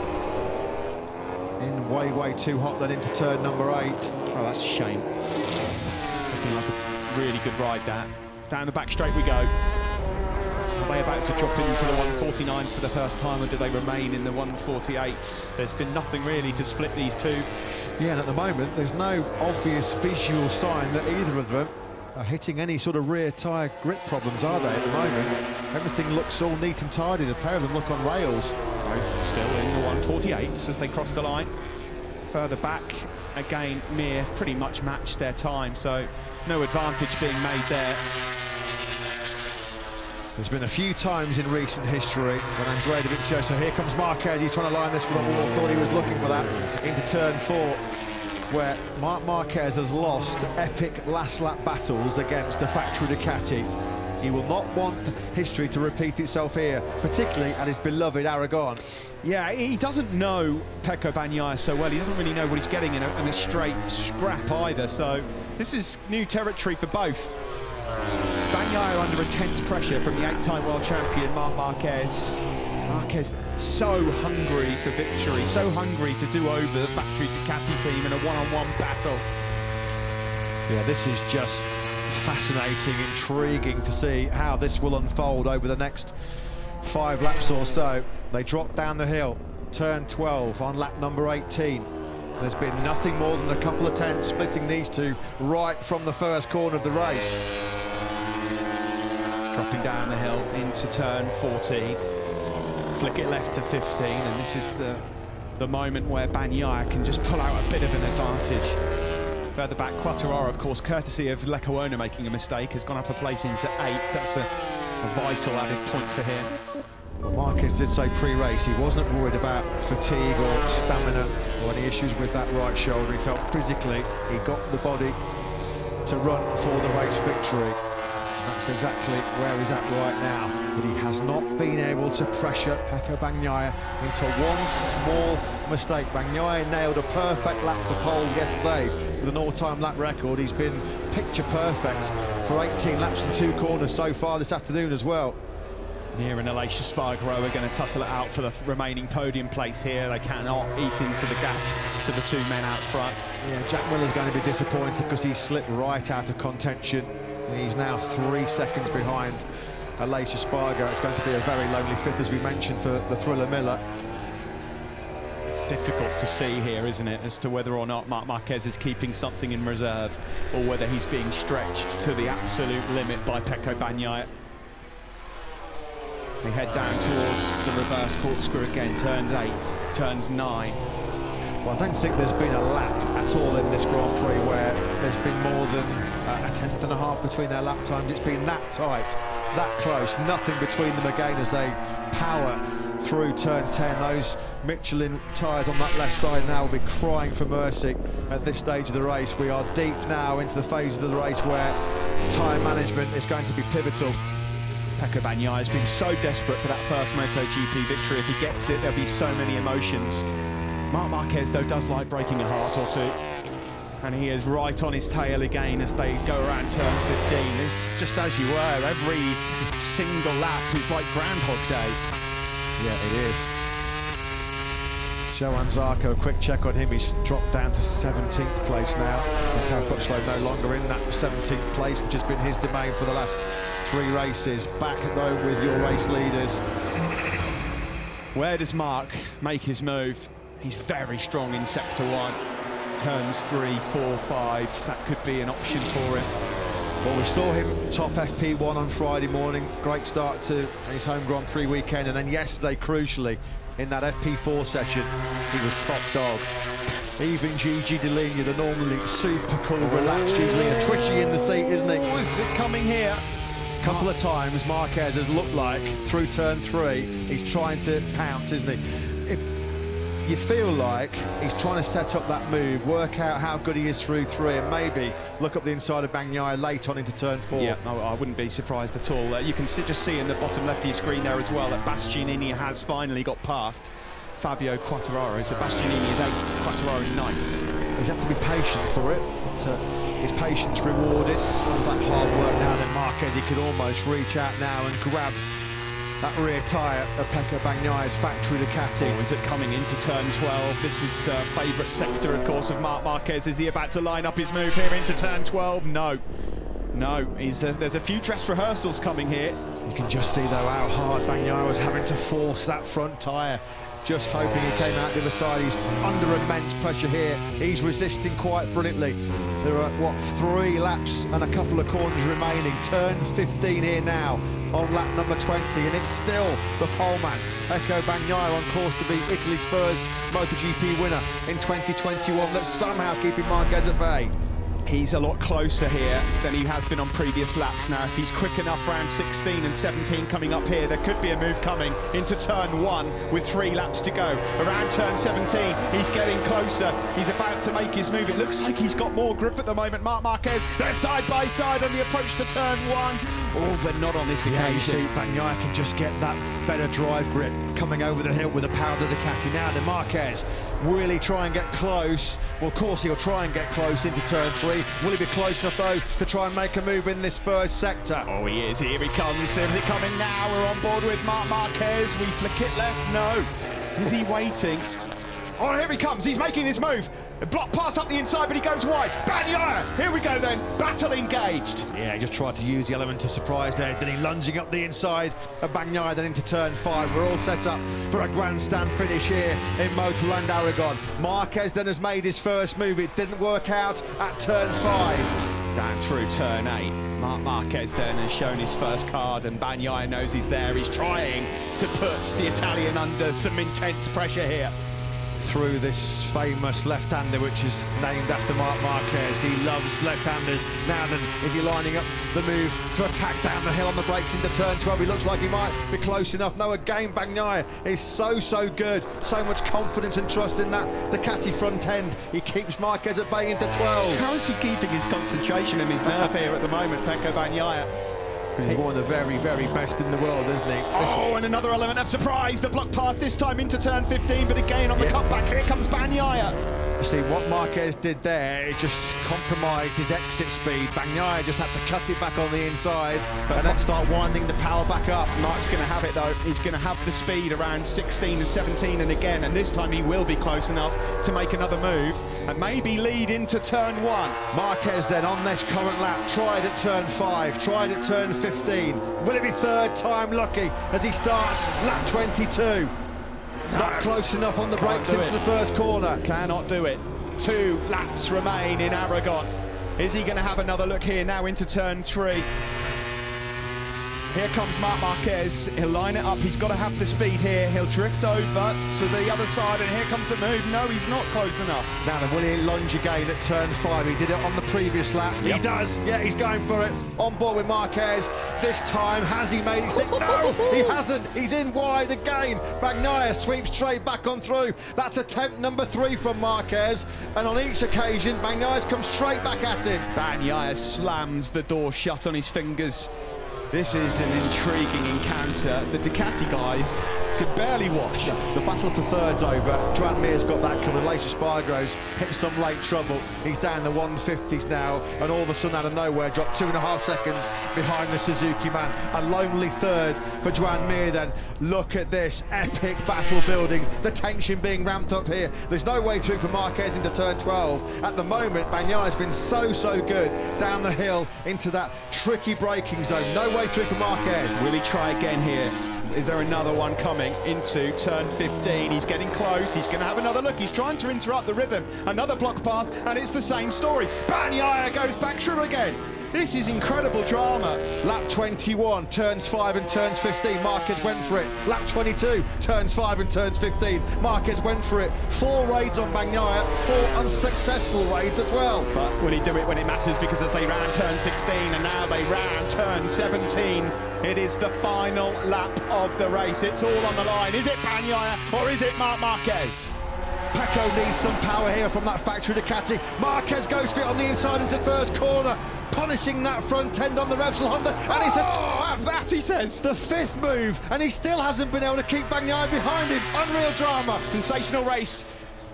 In way too hot, then into turn number 8.
Oh, that's a shame. It's looking like a really good ride, that. Down the back straight we go. Are they about to drop into the 149s for the first time, or do they remain in the 148s? There's been nothing really to split these two.
Yeah, and at the moment, there's no obvious visual sign that either of them are hitting any sort of rear tyre grip problems, are they, at the moment? Everything looks all neat and tidy. The pair of them look on rails.
Both still in the 148s as they cross the line. Further back, again, Mir pretty much matched their time, so no advantage being made there.
There's been a few times in recent history when Andrea Dovizioso, here comes Marquez, he's trying to line this for the wall, thought he was looking for that into turn 4, where Marc Marquez has lost epic last lap battles against a factory Ducati. He will not want history to repeat itself here, particularly at his beloved Aragon.
Yeah, he doesn't know Pecco Bagnaia so well. He doesn't really know what he's getting in a straight scrap either, so this is new territory for both. Bagnaia under intense pressure from the 8-time world champion Marc Marquez. Marquez so hungry for victory, so hungry to do over the factory Ducati team in a one-on-one battle.
Yeah, this is just fascinating, intriguing to see how this will unfold over the next 5 laps or so. They drop down the hill, turn 12 on lap number 18. There's been nothing more than a couple of tenths splitting these two right from the first corner of the race.
Dropping down the hill into turn 14. Flick it left to 15, and this is the moment where Bagnaia can just pull out a bit of an advantage. Further back, Quartararo, of course, courtesy of Leccaona making a mistake, has gone up a place into 8th. That's a vital added point for him.
Well, Marquez did say pre-race he wasn't worried about fatigue or stamina or any issues with that right shoulder. He felt physically he got the body to run for the race victory. That's exactly where he's at right now, but he has not been able to pressure Pecco Bagnaia into one small mistake. Bagnaia nailed a perfect lap for pole yesterday with an all-time lap record. He's been picture perfect for 18 laps and 2 corners so far this afternoon as well.
Mir and Aleix Espargaro are going to tussle it out for the remaining podium place here. They cannot eat into the gap to the 2 men out front.
Yeah, Jack Miller's going to be disappointed because he slipped right out of contention. He's now 3 seconds behind Aleix Espargaro. It's going to be a very lonely 5th, as we mentioned, for the Thriller Miller.
It's difficult to see here, isn't it, as to whether or not Marc Marquez is keeping something in reserve or whether he's being stretched to the absolute limit by Pecco Bagnaia. We head down towards the reverse corkscrew again, turns 8, turns 9.
Well, I don't think there's been a lap at all in this Grand Prix where there's been more than a 10th and a half between their lap times. It's been that tight, that close, nothing between them again as they power through turn 10. Those Michelin tyres on that left side now will be crying for mercy at this stage of the race. We are deep now into the phase of the race where tyre management is going to be pivotal.
Pecco Bagnaia has been so desperate for that first MotoGP victory. If he gets it, there'll be so many emotions. Marc Marquez, though, does like breaking a heart or two. And he is right on his tail again as they go around turn 15. It's just as you were. Every single lap is like Groundhog Day.
Yeah, it is. Johan Zarco, a quick check on him. He's dropped down to 17th place now. So Cal Crutchlow no longer in that 17th place, which has been his domain for the last 3 races. Back, though, with your race leaders.
Where does Marc make his move? He's very strong in sector 1. Turns 3, 4, 5. That could be an option for him.
Well, we saw him top FP1 on Friday morning. Great start to his home Grand Prix weekend. And then yesterday, crucially, in that FP4 session, he was top dog. Even Gigi Dall'Igna, the normally super cool, relaxed, usually a twitchy in the seat, isn't he?
Oh, is it coming here?
A couple of times, Marquez has looked like, through turn 3, he's trying to pounce, isn't he? You feel like he's trying to set up that move, work out how good he is through 3, and maybe look up the inside of Bagnaia late on into turn 4.
Yeah, I wouldn't be surprised at all. You can just see in the bottom left of your screen there as well that Bastianini has finally got past Fabio Quartararo. So Bastianini is 8th, Quartararo 9th.
He's had to be patient for it, but his patience rewarded. All that hard work now, then Marquez, he could almost reach out now and grab that rear tyre of Pecco Bagnaia's factory Ducati.
Oh, is it coming into turn 12? This is favourite sector, of course, of Marc Marquez. Is he about to line up his move here into turn 12? No. No, there's a few dress rehearsals coming here.
You can just see, though, how hard Bagnaia was having to force that front tyre. Just hoping he came out the other side. He's under immense pressure here. He's resisting quite brilliantly. There are, what, 3 laps and a couple of corners remaining. Turn 15 here now on lap number 20, and it's still the poleman, Pecco Bagnaia, on course to be Italy's first MotoGP winner in 2021. That's somehow keeping Marquez at bay.
He's a lot closer here than he has been on previous laps now. If he's quick enough around 16 and 17 coming up here, there could be a move coming into turn 1 with 3 laps to go. Around turn 17, he's getting closer. He's about to make his move. It looks like he's got more grip at the moment. Marc Marquez, they're side by side on the approach to turn 1. Oh, but not on this occasion.
Yeah, you see, Bagnaia can just get that better drive grip coming over the hill with the power of the Ducati. Now to Marquez, really try and get close. Well, of course he'll try and get close into turn 3. Will he be close enough, though, to try and make a move in this first sector?
Oh, he is. Here he comes. Is it coming now? We're on board with Marc Marquez. We flick it left. No. Is he waiting? Oh, here he comes. He's making his move. A block pass up the inside, but he goes wide. Bagnaia! Here we go then. Battle engaged.
Yeah, he just tried to use the element of surprise there. Then he lunging up the inside of Bagnaia, then into turn 5. We're all set up for a grandstand finish here in Motorland Aragon. Marquez then has made his first move. It didn't work out at turn 5.
Down through turn 8. Marc Marquez then has shown his first card, and Bagnaia knows he's there. He's trying to put the Italian under some intense pressure here.
Through this famous left-hander, which is named after Marc Marquez. He loves left-handers. Now then, is he lining up the move to attack down the hill on the brakes into turn 12? He looks like he might be close enough. No, again, Bagnaia is so good. So much confidence and trust in that Ducati front end. He keeps Marquez at bay into 12.
How is he keeping his concentration and his nerve here at the moment, Pecco Bagnaia?
He's one of the very best in the world, isn't he?
Oh, and another element of surprise. The block pass this time into turn 15, but again on the cutback, here comes Bagnaia.
You see, what Marquez did there is just compromised his exit speed. Bagnaia just had to cut it back on the inside and then start winding the power back up.
Marc's going to have it, though. He's going to have the speed around 16 and 17 and again, and this time he will be close enough to make another move and maybe lead into turn 1.
Marquez then on this current lap tried at turn 5, tried at turn 15. Will it be third time lucky as he starts lap 22? Not close enough on the brakes into the first corner.
Cannot do it. 2 laps remain in Aragon. Is he going to have another look here now into turn 3? Here comes Marc Marquez. He'll line it up. He's got to have the speed here. He'll drift over to the other side, and here comes the move. No, he's not close enough.
Now then, will he lunge again at turn 5? He did it on the previous lap.
Yep.
He does. Yeah, he's going for it. On board with Marquez. This time, has he made it sick? No, he hasn't. He's in wide again. Bagnaia sweeps straight back on through. That's attempt number 3 from Marquez. And on each occasion, Bagnaia's come straight back at him.
Bagnaia slams the door shut on his fingers. This is an intriguing encounter. The Ducati guys could barely watch.
The battle for third's over. Joan Mir's got that covered. Lacer Spargroves hit some late trouble. He's down the 150s now, and all of a sudden, out of nowhere, dropped 2.5 seconds behind the Suzuki man. A lonely third for Joan Mir then. Look at this epic battle building. The tension being ramped up here. There's no way through for Marquez into turn 12. At the moment, Bagnaia's been so good down the hill into that tricky braking zone. No way through for Marquez.
Will he try again here? Is there another one coming into turn 15? He's getting close. He's going to have another look. He's trying to interrupt the rhythm. Another block pass, and it's the same story. Bagnaia goes back through again. This is incredible drama.
Lap 21, turns 5 and turns 15. Marquez went for it. Lap 22, turns 5 and turns 15. Marquez went for it. 4 raids on Bagnaia, 4 unsuccessful raids as well.
But will he do it when it matters? Because as they round turn 16 and now they round turn 17, it is the final lap of the race. It's all on the line. Is it Bagnaia or is it Marc Marquez?
Pecco needs some power here from that factory Ducati. Marquez goes for it on the inside into first corner, punishing that front end on the Repsol Honda, and it's
have that, he says.
The 5th move, and he still hasn't been able to keep Bagnaia behind him. Unreal drama.
Sensational race.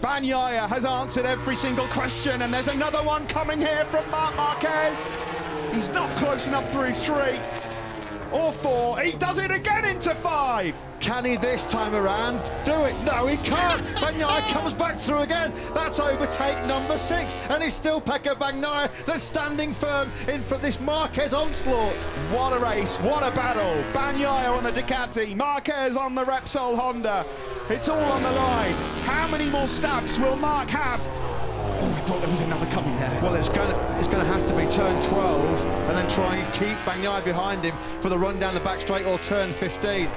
Bagnaia has answered every single question, and there's another one coming here from Marc Marquez. He's not close enough through 3. or 4. He does it again into 5.
Can he this time around do it? No, he can't. Bagnaia comes back through again. That's overtake number 6, and it's still Pecco Bagnaia that's standing firm in for this Marquez onslaught.
What a race, what a battle. Bagnaia on the Ducati, Marquez on the Repsol Honda. It's all on the line. How many more stabs will Marc have? Oh, I thought there was another coming there.
Well, it's going to have to be turn 12 and then try and keep Bagnaia behind him for the run down the back straight, or turn 15.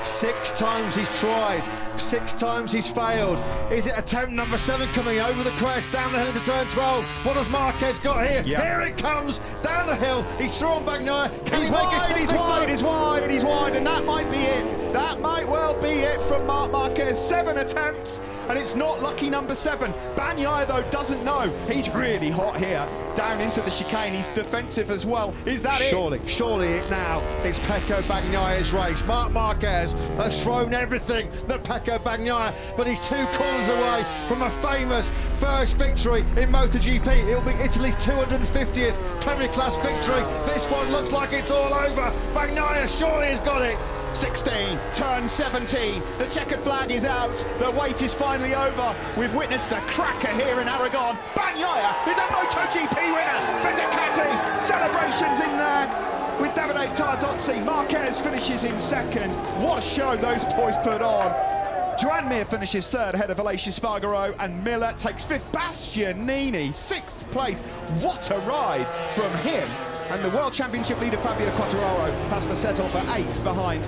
6 times he's tried, 6 times he's failed. Is it attempt number 7 coming over the crest, down the hill to turn 12? What has Marquez got here?
Yep.
Here it comes, down the hill. He's through on Bagnaia. Can he make
wide,
it stick
he's
this
wide,
time?
he's wide, he's wide, and that might be it. That might well be it from Marc Marquez. 7 attempts, and it's not lucky number 7. Bagnaia, though, doesn't know. He's really hot here. Down into the chicane, he's defensive as well. Is that it?
Surely it now. It's Pecco Bagnaia's race. Marc Marquez has thrown everything at Pecco Bagnaia, but he's 2 corners away from a famous first victory in MotoGP. It'll be Italy's 250th Premier Class victory. This one looks like it's all over. Bagnaia surely has got it.
16, turn 17, the checkered flag is out, the wait is finally over. We've witnessed a cracker here in Aragon. Bagnaia is a MotoGP winner for Ducati. Celebrations in there with Davide Tardozzi. Marquez finishes in 2nd. What a show those boys put on. Joan Mir finishes 3rd ahead of Aleix Espargaro, and Miller takes 5th. Bastianini, 6th place. What a ride from him. And the World Championship leader Fabio Quartararo has to settle for 8th behind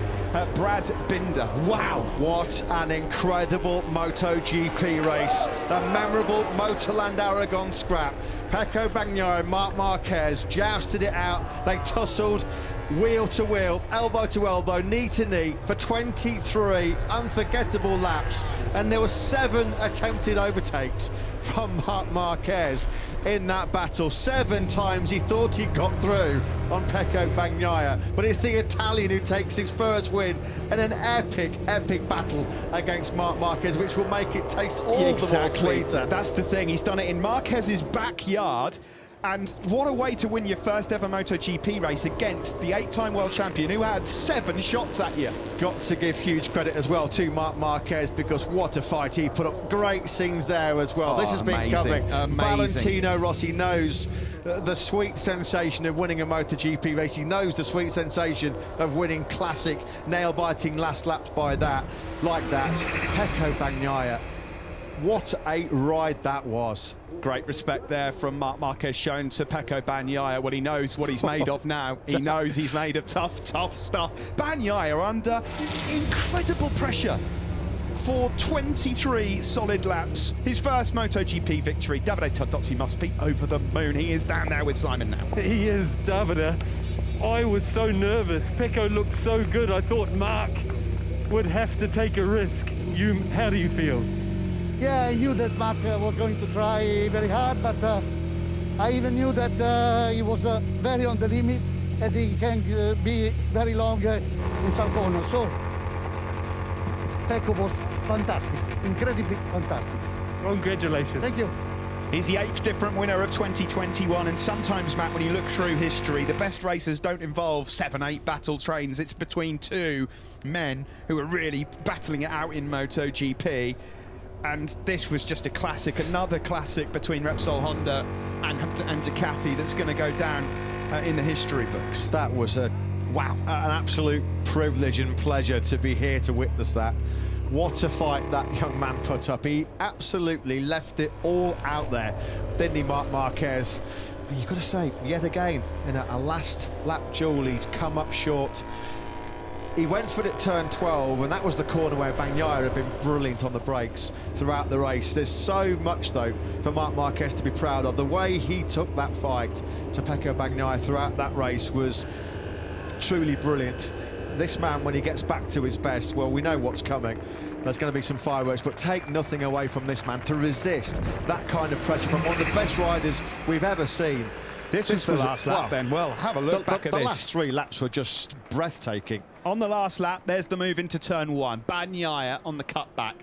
Brad Binder. Wow.
What an incredible MotoGP race. The memorable Motorland Aragon scrap. Pecco Bagnaia and Marc Marquez jousted it out. They tussled wheel to wheel, elbow to elbow, knee to knee for 23 unforgettable laps. And there were 7 attempted overtakes from Marc Marquez in that battle. 7 times he thought he got through on Pecco Bagnaia, but it's the Italian who takes his first win in an epic battle against Marc Marquez, which will make it taste all the more sweeter.
That's the thing, he's done it in Marquez's backyard. And what a way to win your first ever MotoGP race against the 8-time world champion who had 7 shots at you.
Got to give huge credit as well to Marc Marquez, because what a fight he put up. Great scenes there as well. This has been coming. Valentino Rossi knows the sweet sensation of winning a MotoGP race. He knows the sweet sensation of winning classic nail-biting last laps like that. Pecco Bagnaia, what a ride that was.
Great respect there from Marc Marquez shown to Pecco Bagnaia. Well, he knows what he's made of now. He knows he's made of tough stuff. Bagnaia under incredible pressure for 23 solid laps. His first MotoGP victory. Davide Tardozzi must be over the moon. He is down there with Simon now.
He is, Davide. I was so nervous. Pecco looked so good. I thought Marc would have to take a risk. How do you feel?
Yeah, I knew that Marc was going to try very hard, but I even knew that he was very on the limit, and he can be very long in some corners. So Pecco was fantastic, incredibly fantastic.
Congratulations.
Thank you.
He's the 8th different winner of 2021, and sometimes, Matt, when you look through history, the best races don't involve 7, 8 battle trains. It's between 2 men who are really battling it out in MotoGP. And this was just a classic, another classic between Repsol Honda and Ducati that's going to go down in the history books.
That was an absolute privilege and pleasure to be here to witness that. What a fight that young man put up. He absolutely left it all out there, didn't he, Marc Marquez? And you've got to say, yet again, in a last lap duel, he's come up short. He went for it at turn 12, and that was the corner where Bagnaia had been brilliant on the brakes throughout the race. There's so much, though, for Marc Marquez to be proud of. The way he took that fight to Pecco Bagnaia throughout that race was truly brilliant. This man, when he gets back to his best, well, we know what's coming. There's going to be some fireworks, but take nothing away from this man to resist that kind of pressure from one of the best riders we've ever seen.
This was the last lap then. Well, have a look back at this.
The last 3 laps were just breathtaking.
On the last lap, there's the move into turn 1. Bagnaia on the cutback.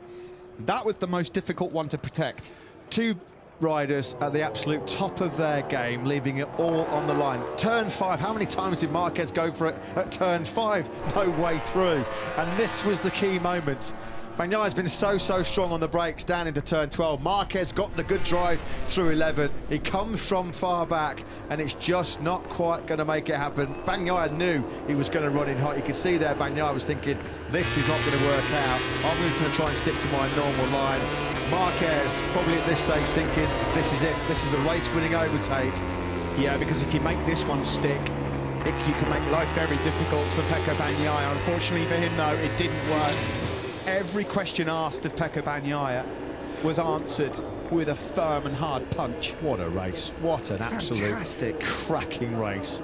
That was the most difficult one to protect.
2 riders at the absolute top of their game, leaving it all on the line. Turn 5, how many times did Marquez go for it at turn 5? No way through. And this was the key moment. Bagnaia's been so strong on the brakes down into turn 12. Marquez got the good drive through 11. He comes from far back, and it's just not quite going to make it happen. Bagnaia knew he was going to run in hot. You could see there Bagnaia was thinking, this is not going to work out. I'm just going to try and stick to my normal line. Marquez probably at this stage thinking, this is it. This is the race-winning overtake.
Yeah, because if you make this one stick, you can make life very difficult for Pecco Bagnaia. Unfortunately for him, though, it didn't work. Every question asked of Pecco Bagnaia was answered with a firm and hard punch.
What a race. What an
Fantastic.
absolute cracking race.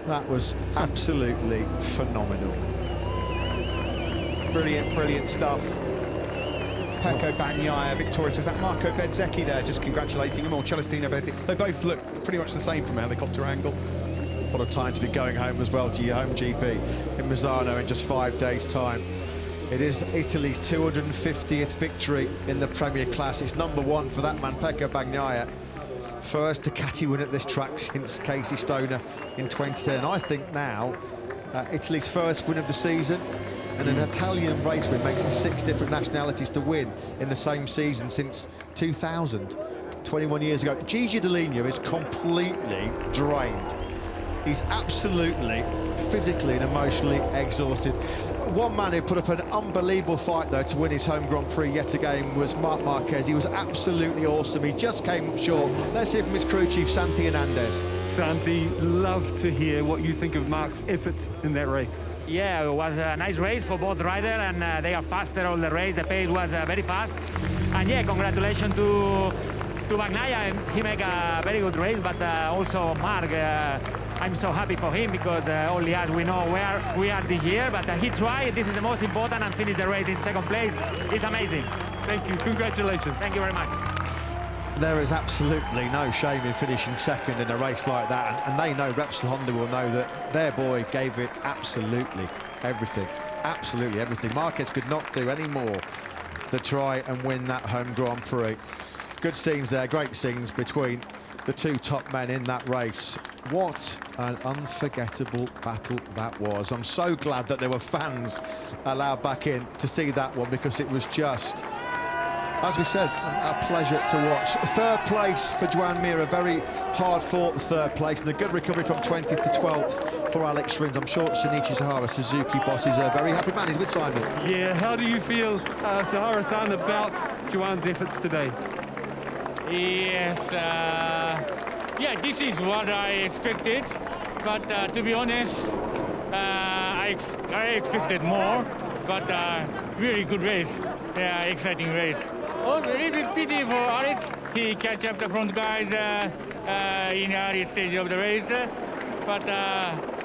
That was absolutely phenomenal.
Brilliant stuff. Pecco Bagnaia victorious. Was that Marco Bezzecchi there just congratulating him, or Celestino Bezzecchi? They both look pretty much the same from a helicopter angle.
What a time to be going home as well to your home GP in Misano in just 5 days' time. It is Italy's 250th victory in the Premier Class. It's #1 for that man, Pecco Bagnaia. First Ducati win at this track since Casey Stoner in 2010. I think now Italy's first win of the season, and an Italian race win makes it 6 different nationalities to win in the same season since 2000, 21 years ago. Gigi Dall'Igna is completely drained. He's absolutely physically and emotionally exhausted. One man who put up an unbelievable fight, though, to win his home Grand Prix yet again was Marc Marquez. He was absolutely awesome. He just came up short. Let's hear from his crew chief, Santi Hernandez.
Santi, love to hear what you think of Marc's efforts in that race.
Yeah, it was a nice race for both riders, and they are faster all the race. The pace was very fast. And yeah, congratulations to Bagnaia. He made a very good race, but also Marc. I'm so happy for him because only us, we know where we are this year, but he tried. This is the most important, and finished the race in 2nd place. It's amazing.
Thank you. Congratulations.
Thank you very much.
There is absolutely no shame in finishing 2nd in a race like that, and they know, Repsol Honda will know that their boy gave it absolutely everything. Absolutely everything. Marquez could not do any more to try and win that home Grand Prix. Good scenes there, great scenes between the 2 top men in that race. What an unforgettable battle that was. I'm so glad that there were fans allowed back in to see that one, because it was just, as we said, a pleasure to watch. 3rd place for Joan Mir, a very hard-fought 3rd place, and a good recovery from 20th to 12th for Alex Rins. I'm sure Shinichi Sahara, Suzuki boss, is a very happy man. He's with Simon.
Yeah, how do you feel, Sahara-san, about Joan's efforts today?
Yes, yeah, this is what I expected, but to be honest, I expected more, but really good race, yeah, exciting race. Also, a little bit pity for Alex. He catch up the front guys in early stage of the race, but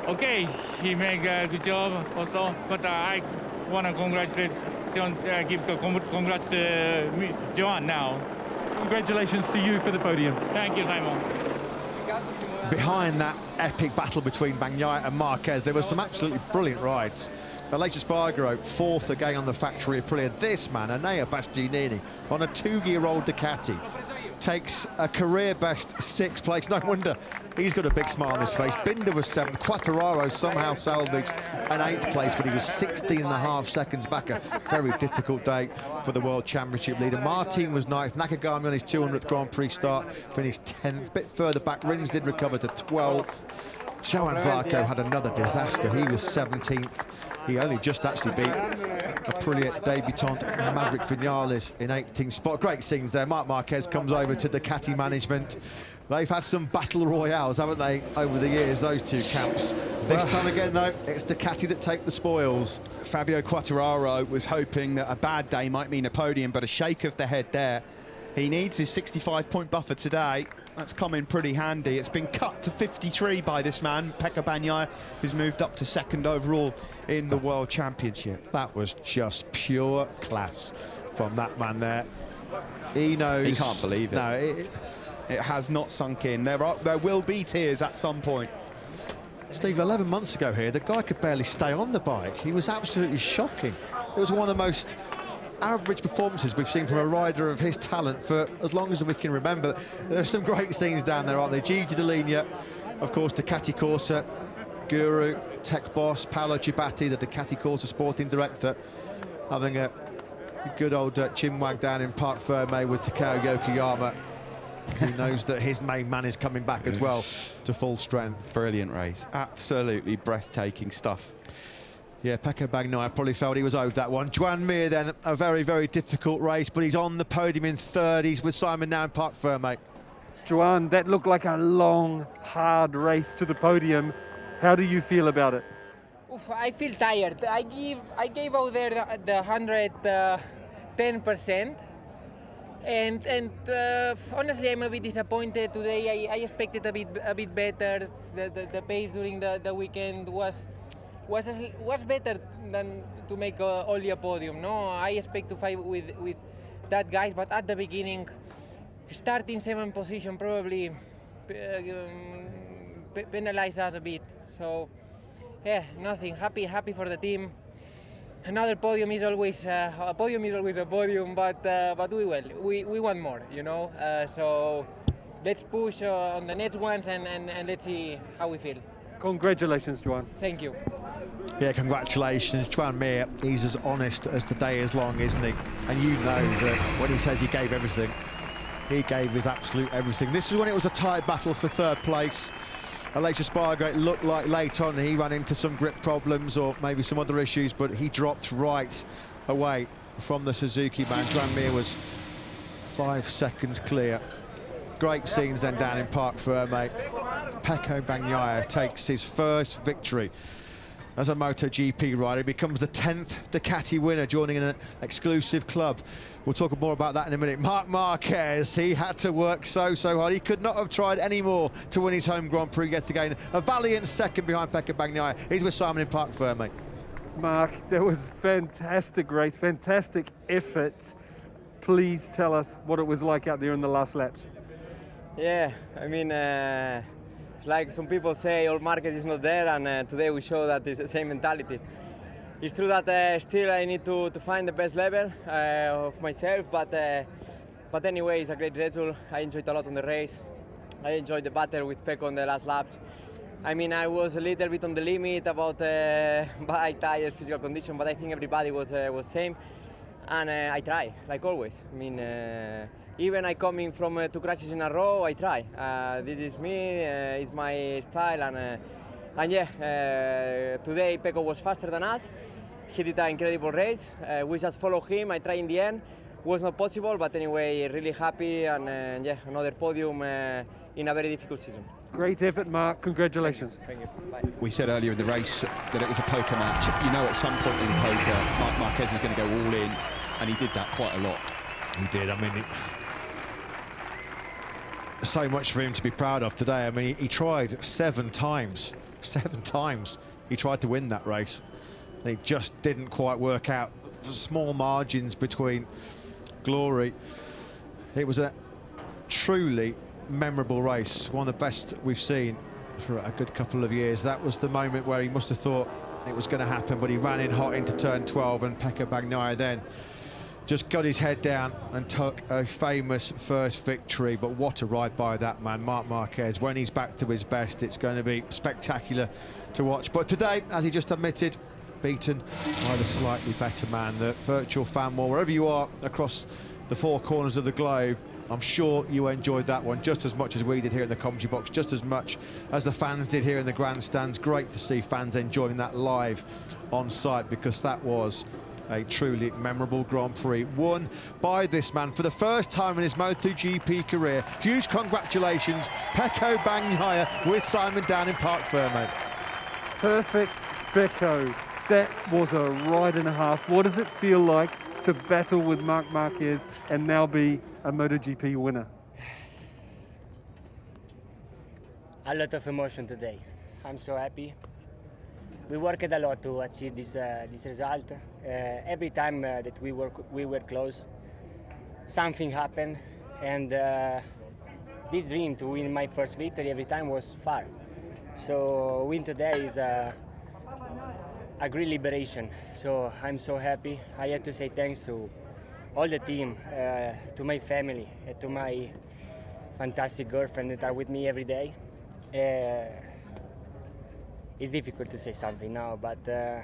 okay, he make a good job also. But I want to congratulate, give the congrats to Joan now.
Congratulations to you for the podium.
Thank you, Simon.
Behind that epic battle between Bagnaia and Marquez, there were some absolutely brilliant rides. Aleix Espargaro, 4th again on the factory Aprilia. This man, Enea Bastianini, on a 2-year-old Ducati, takes a career-best 6th place. No wonder he's got a big smile on his face. Binder was 7th. Quartararo somehow salvaged an 8th place, but he was 16.5 seconds back. A very difficult day for the World Championship leader. Martin was 9th. Nakagami on his 200th Grand Prix start finished 10th. A bit further back, Rins did recover to 12th. Joan Zarco had another disaster. He was 17th. He only just actually beat Aprilia debutant Maverick Vinales in 18th spot. Great scenes there. Marc Marquez comes over to Ducati management. They've had some battle royales, haven't they, over the years, those 2 camps. This time again, though, it's Ducati that take the spoils.
Fabio Quartararo was hoping that a bad day might mean a podium, but a shake of the head there. He needs his 65-point buffer today. That's come in pretty handy. It's been cut to 53 by this man, Pecco Bagnaia, who's moved up to 2nd overall in the World Championship.
That was just pure class from that man there. He knows.
He can't believe it.
No,
it has not sunk in. There will be tears at some point.
Steve, 11 months ago here, the guy could barely stay on the bike. He was absolutely shocking. It was one of the most average performances we've seen from a rider of his talent for as long as we can remember. There's some great scenes down there, aren't there? Gigi Dall'Igna, of course, Ducati Corsa guru, tech boss, Paolo Ciabatti, the Ducati Corsa sporting director, having a good old chinwag down in Parc Ferme with Takao Yokoyama. He knows that his main man is coming back as well to full strength.
Brilliant race, absolutely breathtaking stuff.
Yeah, Pecco Bagnaia probably felt he was owed that one. Joan Mir then, a very, very difficult race, but he's on the podium in third. He's with Simon now in Parc Ferme.
Joan, that looked like a long, hard race to the podium. How do you feel about it?
Oof, I feel tired. I gave out there the 110%. And honestly, I'm a bit disappointed today. I expected a bit better. The pace during the weekend was better than to make only a podium. No, I expect to fight with that guys, but at the beginning, starting 7th position probably penalized us a bit. So yeah, nothing. Happy for the team. Another podium is always a podium, but we will. We want more, you know. So let's push on the next ones and let's see how we feel.
Congratulations, Joan.
Thank you.
Yeah, congratulations. Joan Mir, he's as honest as the day is long, isn't he? And you know that when he says he gave everything, he gave his absolute everything. This is when it was a tight battle for third place. Aleix Espargaro, it looked like late on he ran into some grip problems or maybe some other issues, but he dropped right away from the Suzuki man. Joan Mir was 5 seconds clear. Great scenes then down in Parc Ferme. Pecco Bagnaia takes his first victory as a MotoGP rider. He becomes the 10th Ducati winner, joining an exclusive club. We'll talk more about that in a minute. Marc Marquez, he had to work so hard. He could not have tried any more to win his home Grand Prix yet again. A valiant second behind Pecco Bagnaia. He's with Simon in Parc Ferme.
Marc, that was fantastic race, fantastic effort. Please tell us what it was like out there in the last laps.
Yeah, I mean, like some people say, all Marquez is not there, and today we show that it's the same mentality. It's true that still I need to find the best level of myself, but anyway, it's a great result. I enjoyed a lot on the race. I enjoyed the battle with Pecco on the last laps. I mean, I was a little bit on the limit about bike, tires, physical condition, but I think everybody was same, and I try, like always. I mean, even I coming from 2 crashes in a row, I try. This is me, it's my style, and yeah, today Pecco was faster than us. He did an incredible race. We just followed him. I tried in the end. Was not possible, but anyway, really happy, and yeah, another podium in a very difficult season.
Great effort, Marc. Congratulations.
Thank you. Bye.
We said earlier in the race that it was a poker match. You know, at some point in poker, Marc Marquez is going to go all in, and he did that quite a lot.
He did. I mean, so much for him to be proud of today. I mean, he tried 7 times. 7 times he tried to win that race. And it just didn't quite work out. Small margins between glory. It was a truly memorable race, one of the best we've seen for a good couple of years. That was the moment where he must have thought it was going to happen, but he ran in hot into turn 12, and Pecco Bagnaia then just got his head down and took a famous first victory. But what a ride by that man, Marc Marquez. When he's back to his best, it's going to be spectacular to watch. But today, as he just admitted, beaten by the slightly better man. The virtual fan wall, wherever you are across the 4 corners of the globe, I'm sure you enjoyed that one just as much as we did here in the commentary box, just as much as the fans did here in the grandstands. Great to see fans enjoying that live on site, because that was a truly memorable Grand Prix, won by this man for the first time in his MotoGP career. Huge congratulations, Pecco Bagnaia, with Simon down in Parc Ferme.
Perfect, Pecco. That was a ride and a half. What does it feel like to battle with Marc Marquez and now be a MotoGP winner?
A lot of emotion today. I'm so happy. We worked a lot to achieve this result. Every time that we were close, something happened, and this dream to win my first victory every time was far. So win today is a great liberation. So I'm so happy. I have to say thanks to all the team, to my family, to my fantastic girlfriend that are with me every day. It's difficult to say something now, but it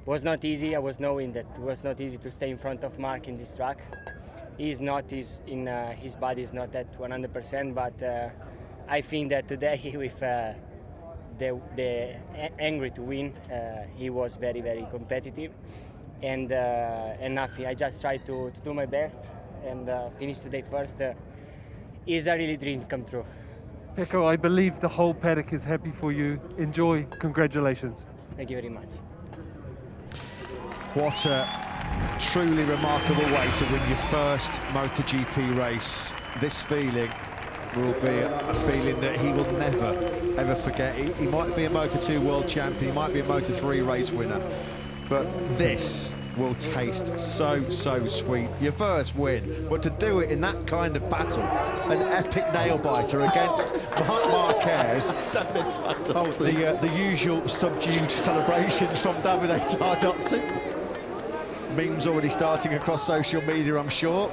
was not easy. I was knowing that it was not easy to stay in front of Marc in this track. His body is not at 100%, but I think that today with the angry to win, he was very, very competitive, and nothing. I just tried to do my best and finish today first. Is a really dream come true.
Pecco, I believe the whole paddock is happy for you. Enjoy. Congratulations.
Thank you very much.
What a truly remarkable way to win your first MotoGP race. This feeling will be a feeling that he will never, ever forget. He might be a Moto2 world champion, he might be a Moto3 race winner, but this will taste so, so sweet. Your first win, but to do it in that kind of battle, an epic nail-biter against Marquez. The usual subdued celebrations from Davide Tardozzi. Memes already starting across social media, I'm sure.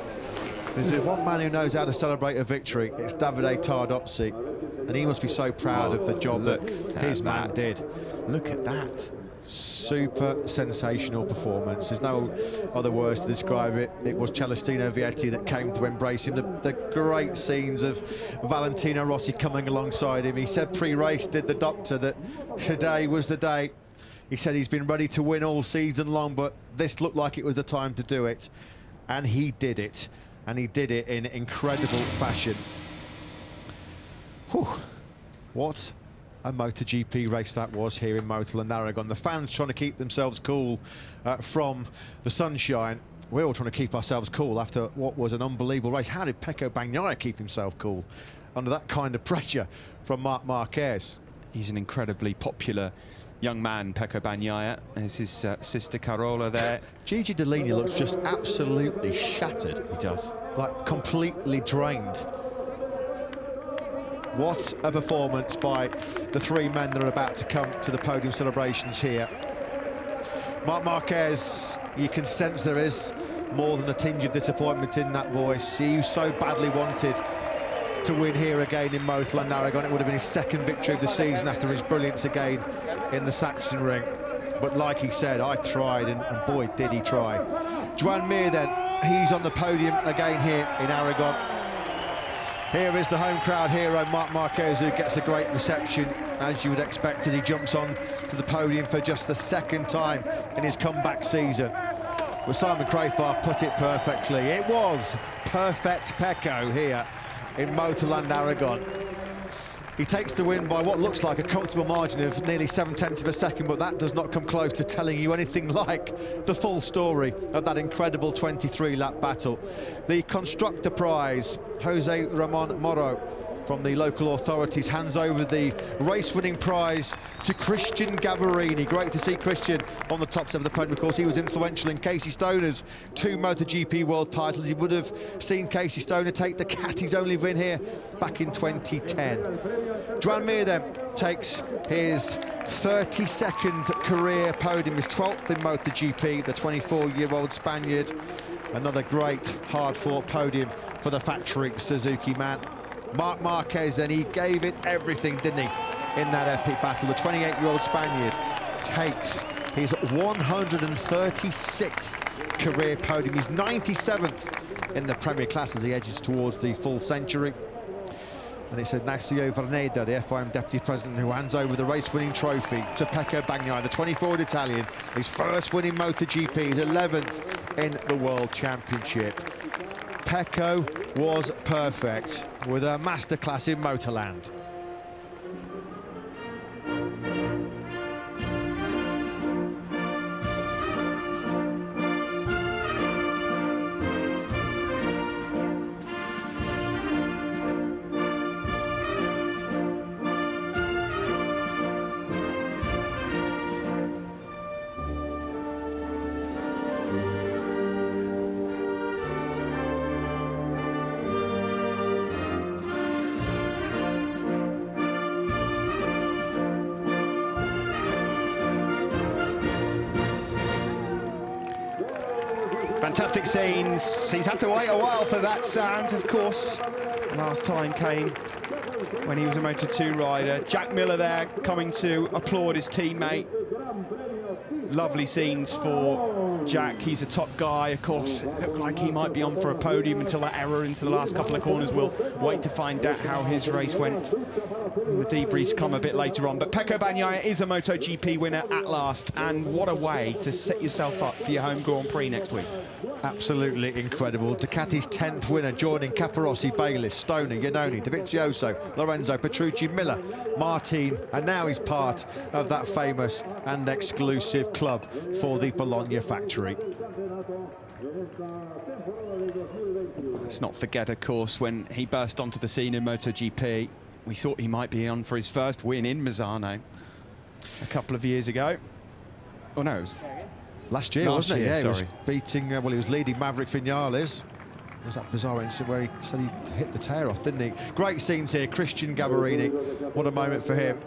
There's one man who knows how to celebrate a victory, it's Davide Tardozzi, and he must be so proud of the job that his man did.
Look at that.
Super sensational performance. There's no other words to describe it. It was Celestino Vietti that came to embrace him. The great scenes of Valentino Rossi coming alongside him. He said pre-race, did the doctor, that today was the day. He said he's been ready to win all season long, but this looked like it was the time to do it. And he did it. And he did it in incredible fashion. Whew. What a MotoGP race that was here in Motul and Aragon. The fans trying to keep themselves cool from the sunshine. We're all trying to keep ourselves cool after what was an unbelievable race. How did Pecco Bagnaia keep himself cool under that kind of pressure from Marc Marquez?
He's an incredibly popular young man, Pecco Bagnaia. There's his sister Carola there.
Gigi Dall'Igna looks just absolutely shattered.
He does.
Like completely drained. What a performance by the three men that are about to come to the podium celebrations here. Marc Marquez, you can sense there is more than a tinge of disappointment in that voice. He so badly wanted to win here again in Motul and Aragon. It would have been his second victory of the season after his brilliance again in the Saxon Ring. But like he said, I tried, and boy, did he try. Joan Mir then, he's on the podium again here in Aragon. Here is the home crowd hero, Marc Marquez, who gets a great reception, as you would expect, as he jumps on to the podium for just the second time in his comeback season. Well, Simon Crafar put it perfectly. It was perfect Pecco here in Motul and Aragon. He takes the win by what looks like a comfortable margin of nearly 0.7 of a second, but that does not come close to telling you anything like the full story of that incredible 23-lap battle. The Constructor Prize, Jose Ramon Moro from the local authorities hands over the race-winning prize to Christian Gavarini. Great to see Christian on the top step of the podium. Of course, he was influential in Casey Stoner's 2 MotoGP world titles. He would have seen Casey Stoner take Ducati's only win here back in 2010. Joan Mir then takes his 32nd career podium, his 12th in MotoGP, the 24-year-old Spaniard. Another great, hard-fought podium for the factory Suzuki man. Marc Marquez then, he gave it everything, didn't he, in that epic battle. The 28-year-old Spaniard takes his 136th career podium. He's 97th in the Premier class as he edges towards the full century. And it's Ignacio Verneda, the FIM deputy president, who hands over the race-winning trophy to Pecco Bagnaia, the 24-year-old Italian, his first win in MotoGP, his 11th in the World Championship. Pecco was perfect with a masterclass in Motorland.
Fantastic scenes. He's had to wait a while for that sound, of course. Last time came when he was a Moto2 rider. Jack Miller there coming to applaud his teammate. Lovely scenes for Jack. He's a top guy, of course. Looked like he might be on for a podium until that error into the last couple of corners. We'll wait to find out how his race went. The debriefs come a bit later on. But Pecco Bagnaia is a MotoGP winner at last. And what a way to set yourself up for your home Grand Prix next week.
Absolutely incredible. Ducati's 10th winner, joining Caparossi, Bayliss, Stoner, Iannone, Dovizioso, Lorenzo, Petrucci, Miller, Martin, and now he's part of that famous and exclusive club for the Bologna factory.
Let's not forget, of course, when he burst onto the scene in MotoGP, we thought he might be on for his first win in Misano a couple of years ago. Oh no, it was
last year, wasn't it? Yeah,
sorry.
he was beating, well, he was leading Maverick Vinales. There's that bizarre incident where he said he hit the tail off, didn't he? Great scenes here. Christian Gabarini, what a moment for him.